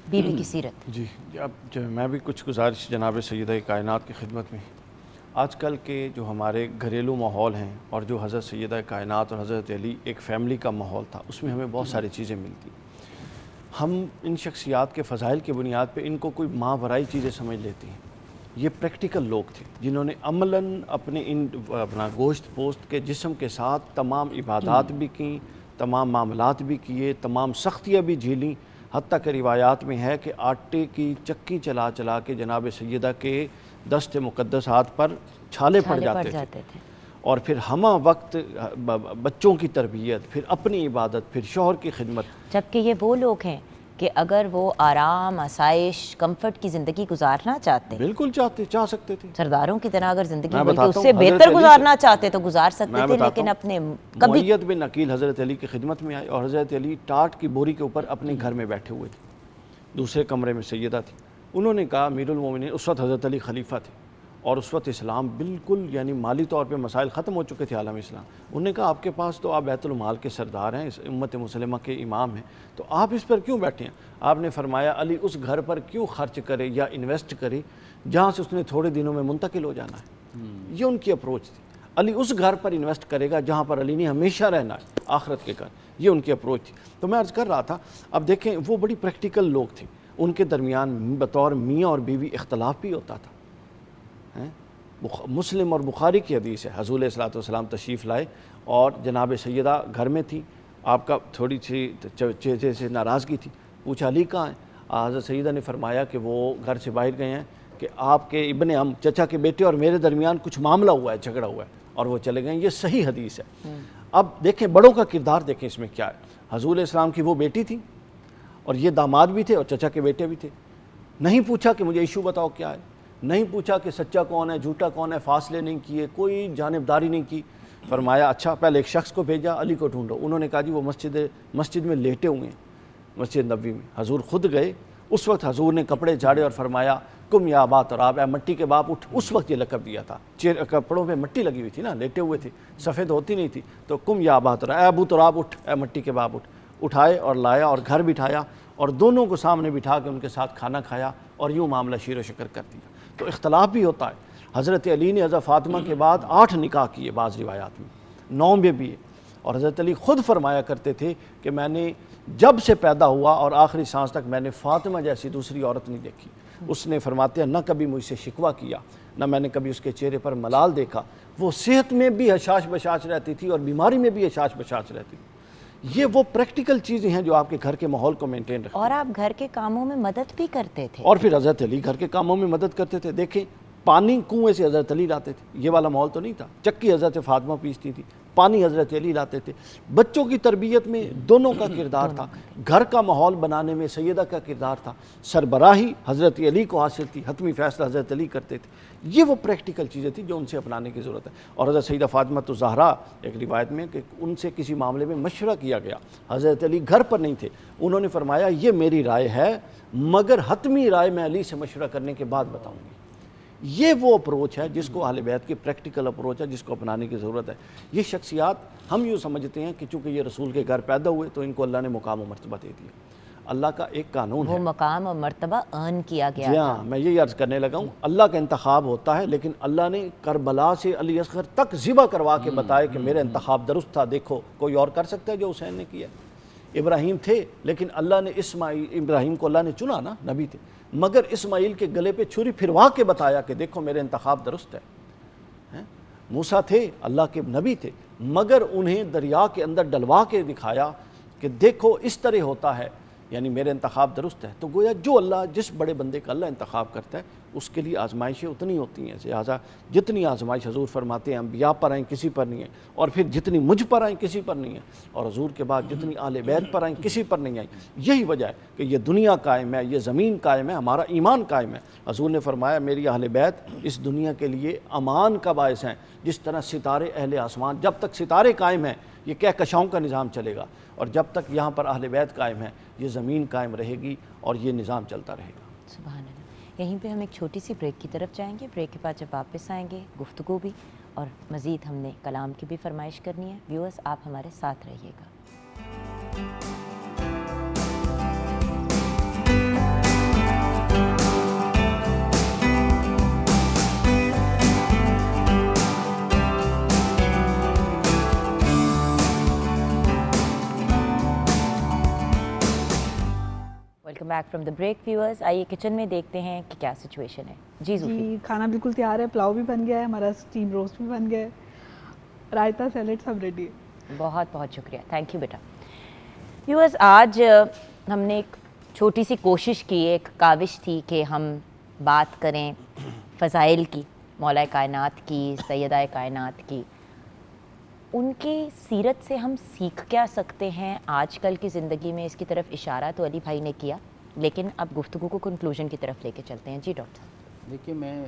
بی بی کی سیرت۔ جی اب میں بھی کچھ گزارش جناب سیدہ کائنات کی خدمت میں، آج کل کے جو ہمارے گھریلو ماحول ہیں اور جو حضرت سیدہ کائنات اور حضرت علی ایک فیملی کا ماحول تھا، اس میں ہمیں بہت ساری چیزیں ملتی۔ ہم ان شخصیات کے فضائل کی بنیاد پہ ان کو کوئی ماورائی چیزیں سمجھ لیتے ہیں۔ یہ پریکٹیکل لوگ تھے جنہوں نے عملاً اپنا گوشت پوست کے جسم کے ساتھ تمام عبادات بھی کیں، تمام معاملات بھی کیے، تمام سختیاں بھی جھیلیں، حتیٰ کہ روایات میں ہے کہ آٹے کی چکی چلا چلا کے جناب سیدہ کے دست مقدسات پر چھالے پڑ جاتے تھے، اور پھر ہمہ وقت بچوں کی تربیت، پھر اپنی عبادت، پھر شوہر کی خدمت۔ جبکہ یہ وہ لوگ ہیں کہ اگر وہ آرام، آسائش، کمفرٹ کی زندگی گزارنا چاہتے، بالکل چاہ سکتے تھے، سرداروں کی طرح اگر زندگی بلکہ اس سے بہتر گزارنا چاہتے تو گزار سکتے تھے، لیکن اپنے کبھی معیت بن عقیل حضرت علی کی خدمت میں آئے اور حضرت علی ٹاٹ کی بوری کے اوپر اپنے گھر میں بیٹھے ہوئے تھے، دوسرے کمرے میں سیدہ تھی۔ انہوں نے کہا امیر المومنین، اس وقت حضرت علی خلیفہ تھے اور اس وقت اسلام بالکل یعنی مالی طور پہ مسائل ختم ہو چکے تھے عالم اسلام۔ انہوں نے کہا آپ کے پاس تو آپ بیت المال کے سردار ہیں، اس امت مسلمہ کے امام ہیں، تو آپ اس پر کیوں بیٹھے ہیں؟ آپ نے فرمایا علی اس گھر پر کیوں خرچ کرے یا انویسٹ کرے جہاں سے اس نے تھوڑے دنوں میں منتقل ہو جانا ہے۔ یہ ان کی اپروچ تھی، علی اس گھر پر انویسٹ کرے گا جہاں پر علی نے ہمیشہ رہنا ہے، آخرت کے گھر۔ یہ ان کی اپروچ تھی۔ تو میں عرض کر رہا تھا، اب دیکھیں وہ بڑی پریکٹیکل لوگ تھے، ان کے درمیان بطور میاں اور بیوی اختلاف بھی ہوتا تھا، مسلم اور بخاری کی حدیث ہے، حضور علیہ الصلوۃ تشریف لائے اور جناب سیدہ گھر میں تھی، آپ کا تھوڑی سی چہرے سے ناراضگی تھی، پوچھا علی کہاں ہیں؟ حضرت سیدہ نے فرمایا کہ وہ گھر سے باہر گئے ہیں کہ آپ کے ابن ہم چچا کے بیٹے اور میرے درمیان کچھ معاملہ ہوا ہے، جھگڑا ہوا ہے، اور وہ چلے گئے ہیں۔ یہ صحیح حدیث ہے۔ اب دیکھیں بڑوں کا کردار دیکھیں اس میں کیا ہے۔ حضور علیہ السلام کی وہ بیٹی تھی اور یہ داماد بھی تھے اور چچا کے بیٹے بھی تھے، نہیں پوچھا کہ مجھے ایشو بتاؤ کیا ہے، نہیں پوچھا کہ سچا کون ہے جھوٹا کون ہے، فاصلے نہیں کیے، کوئی جانبداری نہیں کی۔ فرمایا اچھا پہلے ایک شخص کو بھیجا، علی کو ڈھونڈو۔ انہوں نے کہا جی وہ مسجد میں لیٹے ہوئے ہیں، مسجد نبوی میں۔ حضور خود گئے، اس وقت حضور نے کپڑے جھاڑے اور فرمایا کم یا ابا تراب، اے مٹی کے باپ اٹھ۔ اس وقت یہ لقب دیا تھا، کپڑوں پہ مٹی لگی ہوئی تھی نا، لیٹے ہوئے تھے، سفید ہوتی نہیں تھی، تو کم یا ابا تراب، اے ابو تراب اٹھ، اے مٹی کے باپ اٹھ۔ اٹھائے اور لایا اور گھر بٹھایا اور دونوں کو سامنے بٹھا کے ان کے ساتھ کھانا کھایا اور یوں معاملہ شیر و شکر کر دیا۔ تو اختلاف بھی ہوتا ہے۔ حضرت علی نے حضرت فاطمہ کے بعد 8 نکاح کیے بعض روایات میں، 9 میں بھی ہے، اور حضرت علی خود فرمایا کرتے تھے کہ میں نے جب سے پیدا ہوا اور آخری سانس تک میں نے فاطمہ جیسی دوسری عورت نہیں دیکھی۔ اس نے فرماتے ہیں نہ کبھی مجھ سے شکوہ کیا، نہ میں نے کبھی اس کے چہرے پر ملال دیکھا، وہ صحت میں بھی حشاش بشاش رہتی تھی اور بیماری میں بھی حشاش بشاش رہتی تھی۔ یہ وہ پریکٹیکل چیزیں ہیں جو آپ کے گھر کے ماحول کو مینٹین رکھتی ہیں۔ اور آپ گھر کے کاموں میں مدد بھی کرتے تھے۔ اور پھر حضرت علی گھر کے کاموں میں مدد کرتے تھے۔ دیکھیں پانی کنویں سے حضرت علی لاتے تھے، یہ والا ماحول تو نہیں تھا، چکی حضرت فاطمہ پیستی تھی، پانی حضرت علی لاتے تھے۔ بچوں کی تربیت میں دونوں کا کردار تھا، گھر کا ماحول بنانے میں سیدہ کا کردار تھا، سربراہی حضرت علی کو حاصل تھی، حتمی فیصلہ حضرت علی کرتے تھے۔ یہ وہ پریکٹیکل چیزیں تھیں جو ان سے اپنانے کی ضرورت ہے۔ اور حضرت سیدہ فاطمہ الزہرا ایک روایت میں کہ ان سے کسی معاملے میں مشورہ کیا گیا، حضرت علی گھر پر نہیں تھے، انہوں نے فرمایا یہ میری رائے ہے مگر حتمی رائے میں علی سے مشورہ کرنے کے بعد بتاؤں گی۔ یہ وہ اپروچ ہے جس کو اہل بیت کی پریکٹیکل اپروچ ہے، جس کو اپنانے کی ضرورت ہے۔ یہ شخصیات ہم یوں سمجھتے ہیں کہ چونکہ یہ رسول کے گھر پیدا ہوئے تو ان کو اللہ نے مقام و مرتبہ دے دیا۔ اللہ کا ایک قانون ہے، وہ مقام اور مرتبہ ارن کیا گیا جی تھا۔ ہاں، میں یہی عرض کرنے لگا ہوں، اللہ کا انتخاب ہوتا ہے، لیکن اللہ نے کربلا سے علی اصغر تک ذبح کروا کے بتایا کہ میرا انتخاب درست تھا، دیکھو کوئی اور کر سکتا ہے جو حسین نے کیا۔ ابراہیم تھے لیکن اللہ نے ابراہیم کو اللہ نے چنا نا، نبی تھے، مگر اسماعیل کے گلے پہ چھری پھروا کے بتایا کہ دیکھو میرے انتخاب درست ہے۔ موسیٰ تھے، اللہ کے نبی تھے، مگر انہیں دریا کے اندر ڈلوا کے دکھایا کہ دیکھو اس طرح ہوتا ہے، یعنی میرے انتخاب درست ہے۔ تو گویا جو اللہ جس بڑے بندے کا اللہ انتخاب کرتا ہے اس کے لیے آزمائشیں اتنی ہوتی ہیں، لہٰذا جتنی آزمائش حضور فرماتے ہیں انبیاء پر آئیں کسی پر نہیں ہے، اور پھر جتنی مجھ پر آئیں کسی پر نہیں ہے، اور حضور کے بعد جتنی اہل بیت پر آئیں کسی پر نہیں آئیں۔ یہی وجہ ہے کہ یہ دنیا قائم ہے، یہ زمین قائم ہے، ہمارا ایمان قائم ہے۔ حضور نے فرمایا میری اہل بیت اس دنیا کے لیے امان کا باعث ہیں، جس طرح ستارے اہل آسمان، جب تک ستارے قائم ہیں یہ کہکشاؤں کا نظام چلے گا، اور جب تک یہاں پر اہل بیت قائم ہے یہ زمین قائم رہے گی اور یہ نظام چلتا رہے گا۔ سبحان اللہ۔ یہیں پہ ہم ایک چھوٹی سی بریک کی طرف جائیں گے، بریک کے بعد جب واپس آئیں گے گفتگو بھی اور مزید ہم نے کلام کی بھی فرمائش کرنی ہے۔ ویورز آپ ہمارے ساتھ رہیے گا۔ Welcome back from the break viewers. آئیے کچن میں دیکھتے ہیں کہ کیا سچویشن ہے۔ جی زوفی۔ جی کھانا بالکل تیار ہے، پلاؤ بھی بن گیا ہے، ہمارا اسٹیم روسٹ بھی بن گیا ہے، رائتا سیلڈ سب ریڈی ہے۔ بہت بہت شکریہ، تھینک یو بیٹا۔ ویورز آج ہم نے ایک چھوٹی سی کوشش کی، ایک کاوش تھی کہ ہم بات کریں فضائل کی، مولا کائنات کی، سیدہ کائنات کی، ان کی سیرت سے ہم سیکھ کیا سکتے ہیں آج کل کی زندگی میں۔ اس کی طرف اشارہ تو علی بھائی نے کیا، لیکن اب گفتگو کو کنکلوژن کی طرف لے کے چلتے ہیں۔ جی ڈاکٹر صاحب۔ دیکھیے میں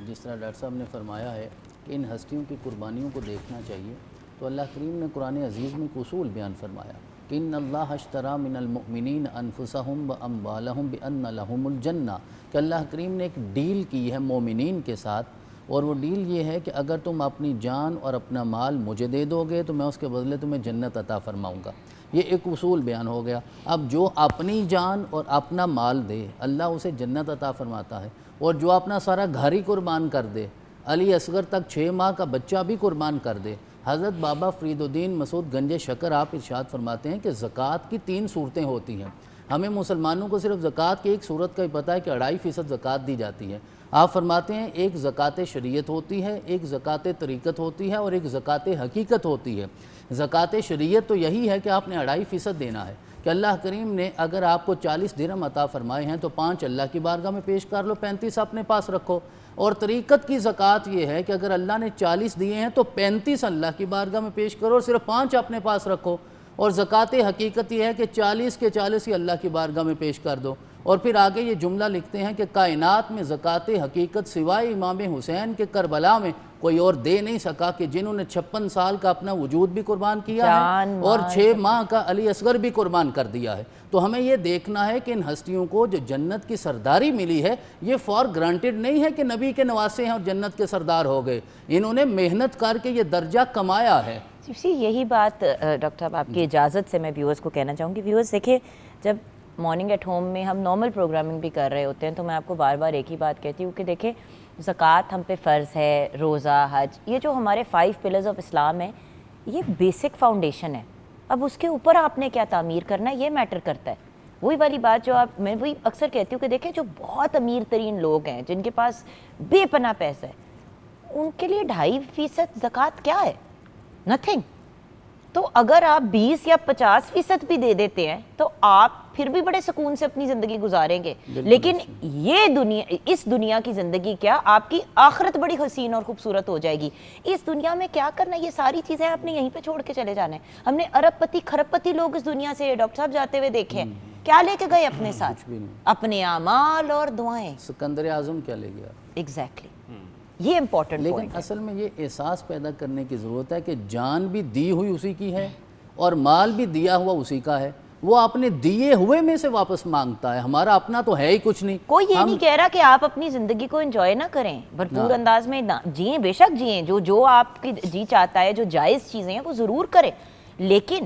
جس طرح ڈاکٹر صاحب نے فرمایا ہے کہ ان ہستیوں کی قربانیوں کو دیکھنا چاہیے، تو اللہ کریم نے قرآن عزیز میں ایک اصول بیان فرمایا کہ ان اللہ اشتری من المؤمنین انفسہم واموالہم بان لہم الجنہ، کہ اللہ کریم نے ایک ڈیل کی ہے مومنین کے ساتھ، اور وہ ڈیل یہ ہے کہ اگر تم اپنی جان اور اپنا مال مجھے دے دو گے تو میں اس کے بدلے تمہیں جنت عطا فرماؤں گا۔ یہ ایک اصول بیان ہو گیا۔ اب جو اپنی جان اور اپنا مال دے اللہ اسے جنت عطا فرماتا ہے، اور جو اپنا سارا گھر ہی قربان کر دے، علی اصغر تک 6 ماہ کا بچہ بھی قربان کر دے۔ حضرت بابا فرید الدین مسعود گنج شکر آپ ارشاد فرماتے ہیں کہ زکوٰۃ کی 3 صورتیں ہوتی ہیں۔ ہمیں مسلمانوں کو صرف زکوٰۃ کی ایک صورت کا ہی پتہ ہے کہ 2.5% زکوٰۃ دی جاتی ہے. آپ فرماتے ہیں ایک زکوٰۃ شریعت ہوتی ہے, ایک زکوٰۃ طریقت ہوتی ہے, اور ایک زکوٰۃ حقیقت ہوتی ہے. زکوٰۃ شریعت تو یہی ہے کہ آپ نے 2.5% دینا ہے, کہ اللہ کریم نے اگر آپ کو 40 درہم عطا فرمائے ہیں تو 5 اللہ کی بارگاہ میں پیش کر لو, 35 اپنے پاس رکھو. اور طریقت کی زکوٰۃ یہ ہے کہ اگر اللہ نے 40 دیے ہیں تو 35 اللہ کی بارگاہ میں پیش کرو اور صرف 5 اپنے پاس رکھو. اور زکوٰۃ حقیقت یہ ہے کہ 40 کے 40 ہی اللہ کی بارگاہ میں پیش کر دو. اور پھر آگے یہ جملہ لکھتے ہیں کہ کائنات میں زکوٰۃ حقیقت سوائے امام حسین کے کربلا میں کوئی اور دے نہیں سکا, کہ جنہوں نے 56 سال کا اپنا وجود بھی قربان کیا ہے اور 6 ماہ کا علی اصغر بھی قربان کر دیا ہے. تو ہمیں یہ دیکھنا ہے کہ ان ہستیوں کو جو جنت کی سرداری ملی ہے یہ فار گرانٹیڈ نہیں ہے کہ نبی کے نواسے ہیں اور جنت کے سردار ہو گئے. انہوں نے محنت کر کے یہ درجہ کمایا ہے. یہی بات ڈاکٹر صاحب آپ کی اجازت سے میں ویورز کو کہنا چاہوں گی. ویورز دیکھیں, جب مارننگ ایٹ ہوم میں ہم نارمل پروگرامنگ بھی کر رہے ہوتے ہیں تو میں آپ کو بار بار ایک ہی بات کہتی ہوں کہ دیکھیں زکوٰۃ ہم پہ فرض ہے, روزہ, حج, یہ جو ہمارے 5 پلرز آف اسلام ہیں یہ بیسک فاؤنڈیشن ہے. اب اس کے اوپر آپ نے کیا تعمیر کرنا ہے یہ میٹر کرتا ہے. وہی والی بات جو آپ, میں وہی اکثر کہتی ہوں کہ دیکھیں جو بہت امیر ترین لوگ ہیں جن کے پاس بے پناہ پیسہ ہے, ان کے لیے 2.5% زکوٰۃ کیا ہے؟ نتھنگ. تو اگر آپ 20 یا 50% بھی دے دیتے ہیں تو آپ پھر بھی بڑے سکون سے اپنی زندگی گزاریں گے. لیکن یہ دنیا, اس دنیا کی زندگی کیا, آپ کی آخرت بڑی حسین اور خوبصورت ہو جائے گی. اس دنیا میں کیا کرنا ہے, یہ ساری چیزیں آپ نے یہیں پہ چھوڑ کے چلے جانا ہے. ہم نے ارب پتی کھرب پتی لوگ اس دنیا سے ڈاکٹر صاحب جاتے ہوئے دیکھے, کیا لے کے گئے اپنے ساتھ؟ اپنے اعمال اور دعائیں. سکندر اعظم کیا لے گیا؟ ایگزیکٹلی, یہ امپورٹنٹ لیکن پوائنٹ ہے. اصل میں یہ احساس پیدا کرنے کی ضرورت ہے کہ جان بھی دی ہوئی اسی کی ہے اور مال بھی دیا ہوا اسی کا ہے. وہ اپنے دیے ہوئے میں سے واپس مانگتا ہے, ہمارا اپنا تو ہے ہی کچھ نہیں. کوئی یہ نہیں کہہ رہا کہ آپ اپنی زندگی کو انجوائے نہ کریں, بھرپور انداز میں جئیں, بے شک جئیں, جو آپ کی جی چاہتا ہے, جو جائز چیزیں ہیں وہ ضرور کریں. لیکن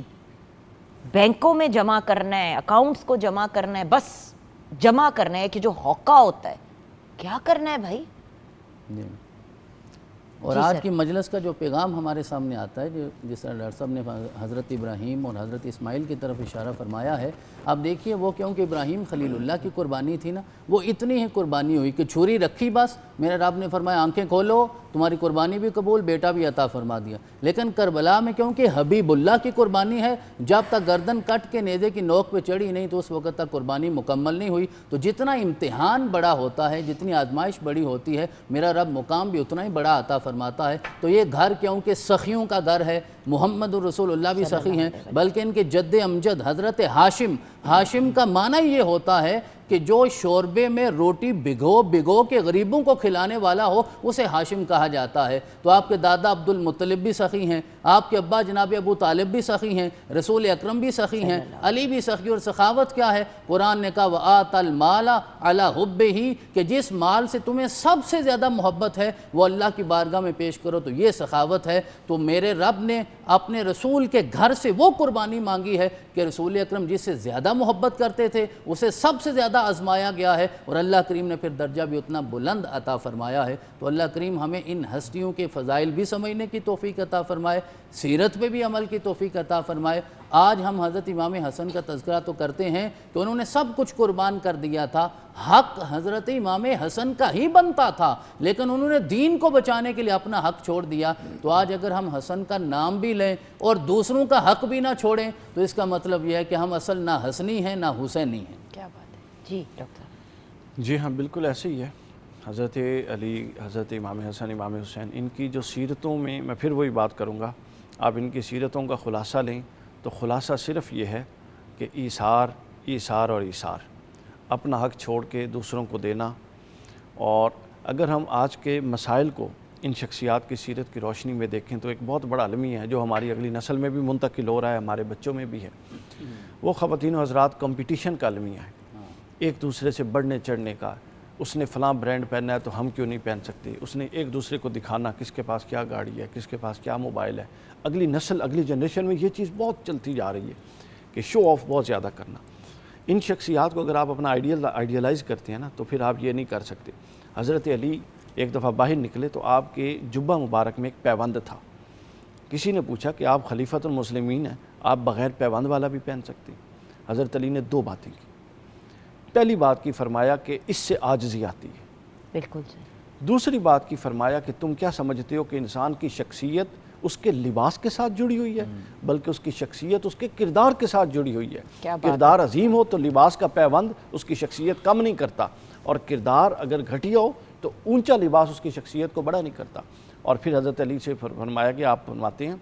بینکوں میں جمع کرنا ہے, اکاؤنٹس کو جمع کرنا ہے, بس جمع کرنا ہے کہ جو ہوکا ہوتا ہے, کیا کرنا ہے بھائی؟ اور آج کی مجلس کا جو پیغام ہمارے سامنے آتا ہے, جس طرح ڈاکٹر صاحب نے حضرت ابراہیم اور حضرت اسماعیل کی طرف اشارہ فرمایا ہے, آپ دیکھیے وہ کیونکہ ابراہیم خلیل اللہ کی قربانی تھی نا, وہ اتنی ہی قربانی ہوئی کہ چھری رکھی, بس میرے رب نے فرمایا آنکھیں کھولو, تمہاری قربانی بھی قبول, بیٹا بھی عطا فرما دیا. لیکن کربلا میں کیونکہ حبیب اللہ کی قربانی ہے, جب تک گردن کٹ کے نیزے کی نوک پہ چڑھی نہیں تو اس وقت تک قربانی مکمل نہیں ہوئی. تو جتنا امتحان بڑا ہوتا ہے, جتنی آزمائش بڑی ہوتی ہے, میرا رب مقام بھی اتنا ہی بڑا عطا فرماتا ہے. تو یہ گھر کیونکہ سخیوں کا گھر ہے, محمد الرسول اللہ بھی سخی ہیں, بلکہ ان کے جد امجد حضرت ہاشم کا معنی یہ ہوتا ہے کہ جو شوربے میں روٹی بھگو کے غریبوں کو کھلانے والا ہو اسے ہاشم کہا جاتا ہے. تو آپ کے دادا عبد المطلب بھی سخی ہیں, آپ کے ابا جناب ابو طالب بھی سخی ہیں, رسول اکرم بھی سخی ہیں, علی بھی سخی. اور سخاوت کیا ہے؟ قرآن نے کہا وَآتَ الْمَالَ عَلَى حُبِّهِ, کہ جس مال سے تمہیں سب سے زیادہ محبت ہے وہ اللہ کی بارگاہ میں پیش کرو, تو یہ سخاوت ہے. تو میرے رب نے اپنے رسول کے گھر سے وہ قربانی مانگی ہے کہ رسول اکرم جس سے زیادہ محبت کرتے تھے اسے سب سے زیادہ آزمایا گیا ہے, اور اللہ کریم نے پھر درجہ بھی اتنا بلند عطا فرمایا ہے. تو اللہ کریم ہمیں ان ہستیوں کے فضائل بھی سمجھنے کی توفیق عطا فرمائے, سیرت پہ بھی عمل کی توفیق عطا فرمائے. آج ہم حضرت امام حسن کا تذکرہ تو کرتے ہیں کہ انہوں نے سب کچھ قربان کر دیا تھا, حق حضرت امام حسن کا ہی بنتا تھا, لیکن انہوں نے دین کو بچانے کے لیے اپنا حق چھوڑ دیا. تو آج اگر ہم حسن کا نام بھی لیں اور دوسروں کا حق بھی نہ چھوڑیں تو اس کا مطلب یہ ہے کہ ہم اصل نہ حسنی ہیں نہ حسینی ہیں. کیا بات ہے جی ڈاکٹر. جی ہاں بالکل ایسے ہی ہے. حضرت علی, حضرت امام حسن, امام حسین, ان کی جو سیرتوں میں میں پھر وہی بات کروں گا, آپ ان کی سیرتوں کا خلاصہ لیں تو خلاصہ صرف یہ ہے کہ ایثار اور ایثار, اپنا حق چھوڑ کے دوسروں کو دینا. اور اگر ہم آج کے مسائل کو ان شخصیات کی سیرت کی روشنی میں دیکھیں تو ایک بہت بڑا المیہ ہے جو ہماری اگلی نسل میں بھی منتقل ہو رہا ہے, ہمارے بچوں میں بھی ہے. وہ خواتین و حضرات کمپٹیشن کا المیہ ہے, ایک دوسرے سے بڑھنے چڑھنے کا. اس نے فلاں برانڈ پہننا ہے تو ہم کیوں نہیں پہن سکتے. اس نے ایک دوسرے کو دکھانا کس کے پاس کیا گاڑی ہے, کس کے پاس کیا موبائل ہے. اگلی نسل, اگلی جنریشن میں یہ چیز بہت چلتی جا رہی ہے کہ شو آف بہت زیادہ کرنا. ان شخصیات کو اگر آپ اپنا آئیڈیلائز کرتے ہیں نا تو پھر آپ یہ نہیں کر سکتے. حضرت علی ایک دفعہ باہر نکلے تو آپ کے جبہ مبارک میں ایک پیوند تھا. کسی نے پوچھا کہ آپ خلیفۃ المسلمین ہیں, آپ بغیر پیوند والا بھی پہن سکتے ہیں. حضرت علی نے 2 باتیں کی. پہلی بات کی فرمایا کہ اس سے عاجزی آتی ہے. بالکل صحیح. دوسری بات کی فرمایا کہ تم کیا سمجھتے ہو کہ انسان کی شخصیت اس کے لباس کے ساتھ جڑی ہوئی ہے، بلکہ اس کی شخصیت اس کے کردار کے ساتھ جڑی ہوئی ہے. کردار عظیم ہو تو لباس کا پیوند اس کی شخصیت کم نہیں کرتا، اور کردار اگر گھٹیا ہو تو اونچا لباس اس کی شخصیت کو بڑا نہیں کرتا. اور پھر حضرت علی سے فرمایا کہ آپ فرماتے ہیں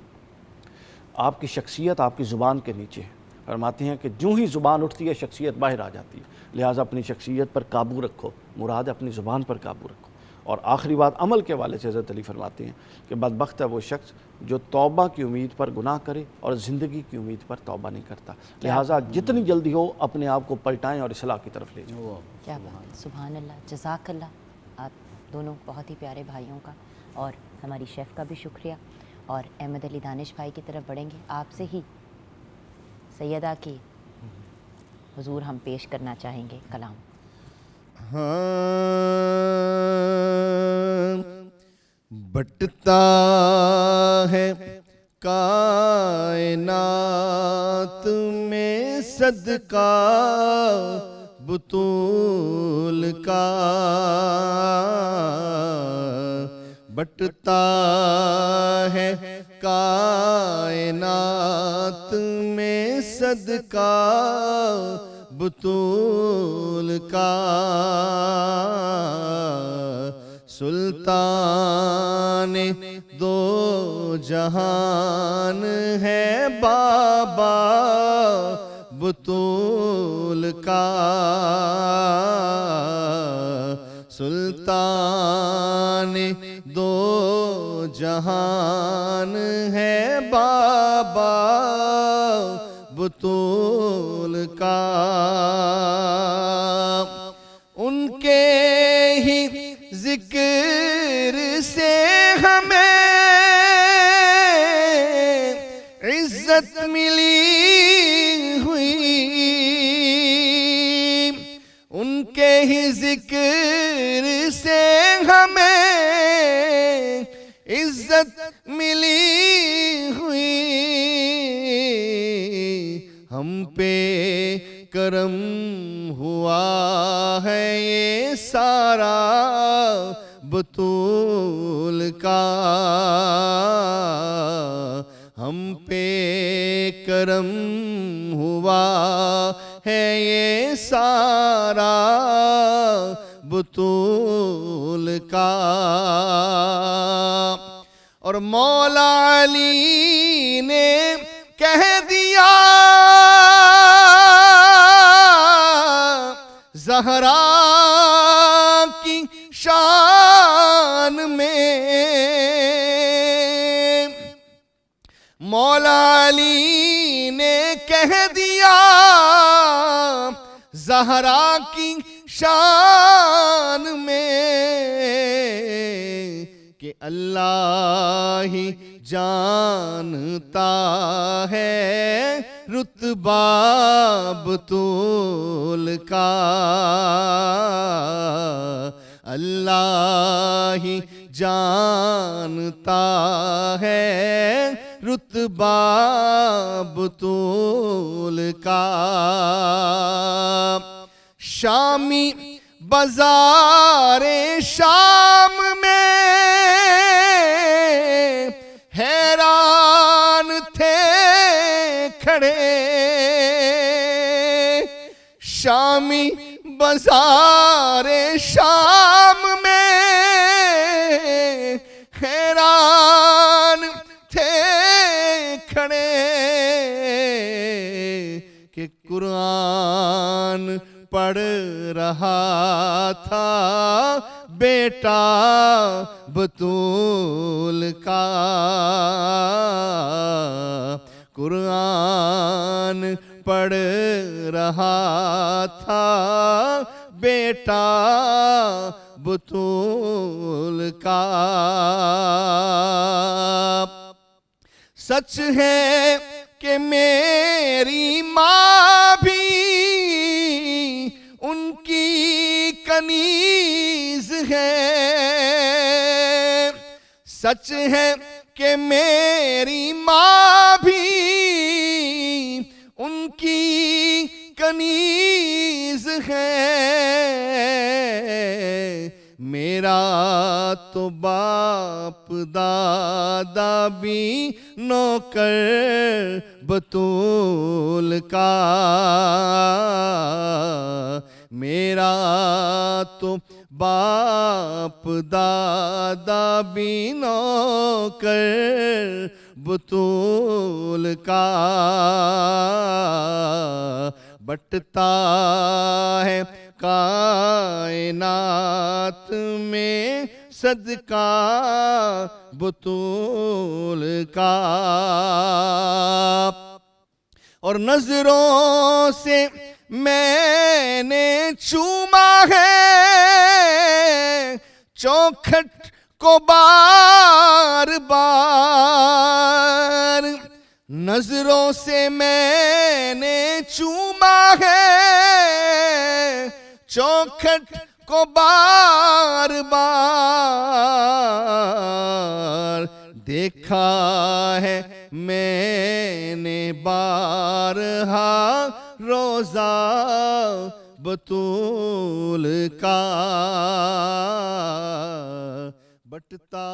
آپ کی شخصیت آپ کی زبان کے نیچے ہے. فرماتے ہیں کہ جو ہی زبان اٹھتی ہے شخصیت باہر آ جاتی ہے، لہٰذا اپنی شخصیت پر قابو رکھو، مراد اپنی زبان پر قابو رکھو. اور آخری بات عمل کے حوالے سے حضرت علی فرماتے ہیں کہ بدبخت ہے وہ شخص جو توبہ کی امید پر گناہ کرے اور زندگی کی امید پر توبہ نہیں کرتا. لہٰذا جتنی جلدی ہو اپنے آپ کو پلٹائیں اور اصلاح کی طرف لے جائیں. کیا بات، سبحان اللہ، جزاک اللہ آپ دونوں بہت ہی پیارے بھائیوں کا، اور ہماری شیف کا بھی شکریہ. اور احمد علی دانش بھائی کی طرف بڑھیں گے. آپ سے ہی سیدہ کی حضور ہم پیش کرنا چاہیں گے کلام. بٹتا ہے کائنات میں صدقہ بطول کا، بٹتا ہے کائنات میں صدقہ بطول کا. سلطان دو جہان ہے بابا بطول کا، سلطان دو جہان ہے بابا بطول کا. ان کے ہی ذکر سے ہمیں عزت ملی ہوئی، ان کے ہی ذکر سے ہمیں عزت ملی ہوئی. ہم پہ کرم ہوا ہے یہ سارا بطول کا، ہم پہ کرم ہوا ہے یہ سارا بطول کا. اور مولا علی نے کہہ دیا زہرا کی شان میں، مولا علی نے کہہ دیا زہرا کی شان میں کہ اللہ ہی جانتا ہے رتبہ بطول کا، اللہ ہی جانتا ہے رتبہ بطول کا. شامی بازار شام میں حیران تھے کھڑے، شامی بازار شام میں حیران تھے کھڑے کہ قرآن پڑھ رہا تھا بیٹا بطول کا، قرآن پڑھ رہا تھا بیٹا بطول کا. سچ ہے کہ میری ماں بھی ان کی کنیز ہے، سچ ہے کہ میری ماں بھی ان کی کنیز ہے میرا تو باپ دادا بھی نوکر بطول کا میرا تو باپ دادا بھی نوکر بطول کا بٹتا ہے کائنات میں صدقہ بطول کا اور نظروں سے میں نے چوما ہے چوکھٹ کو بار بار نظروں سے میں نے چوما ہے چوکھٹ کو بار بار دیکھا ہے میں نے بارہا روزہ بطول کا بٹتا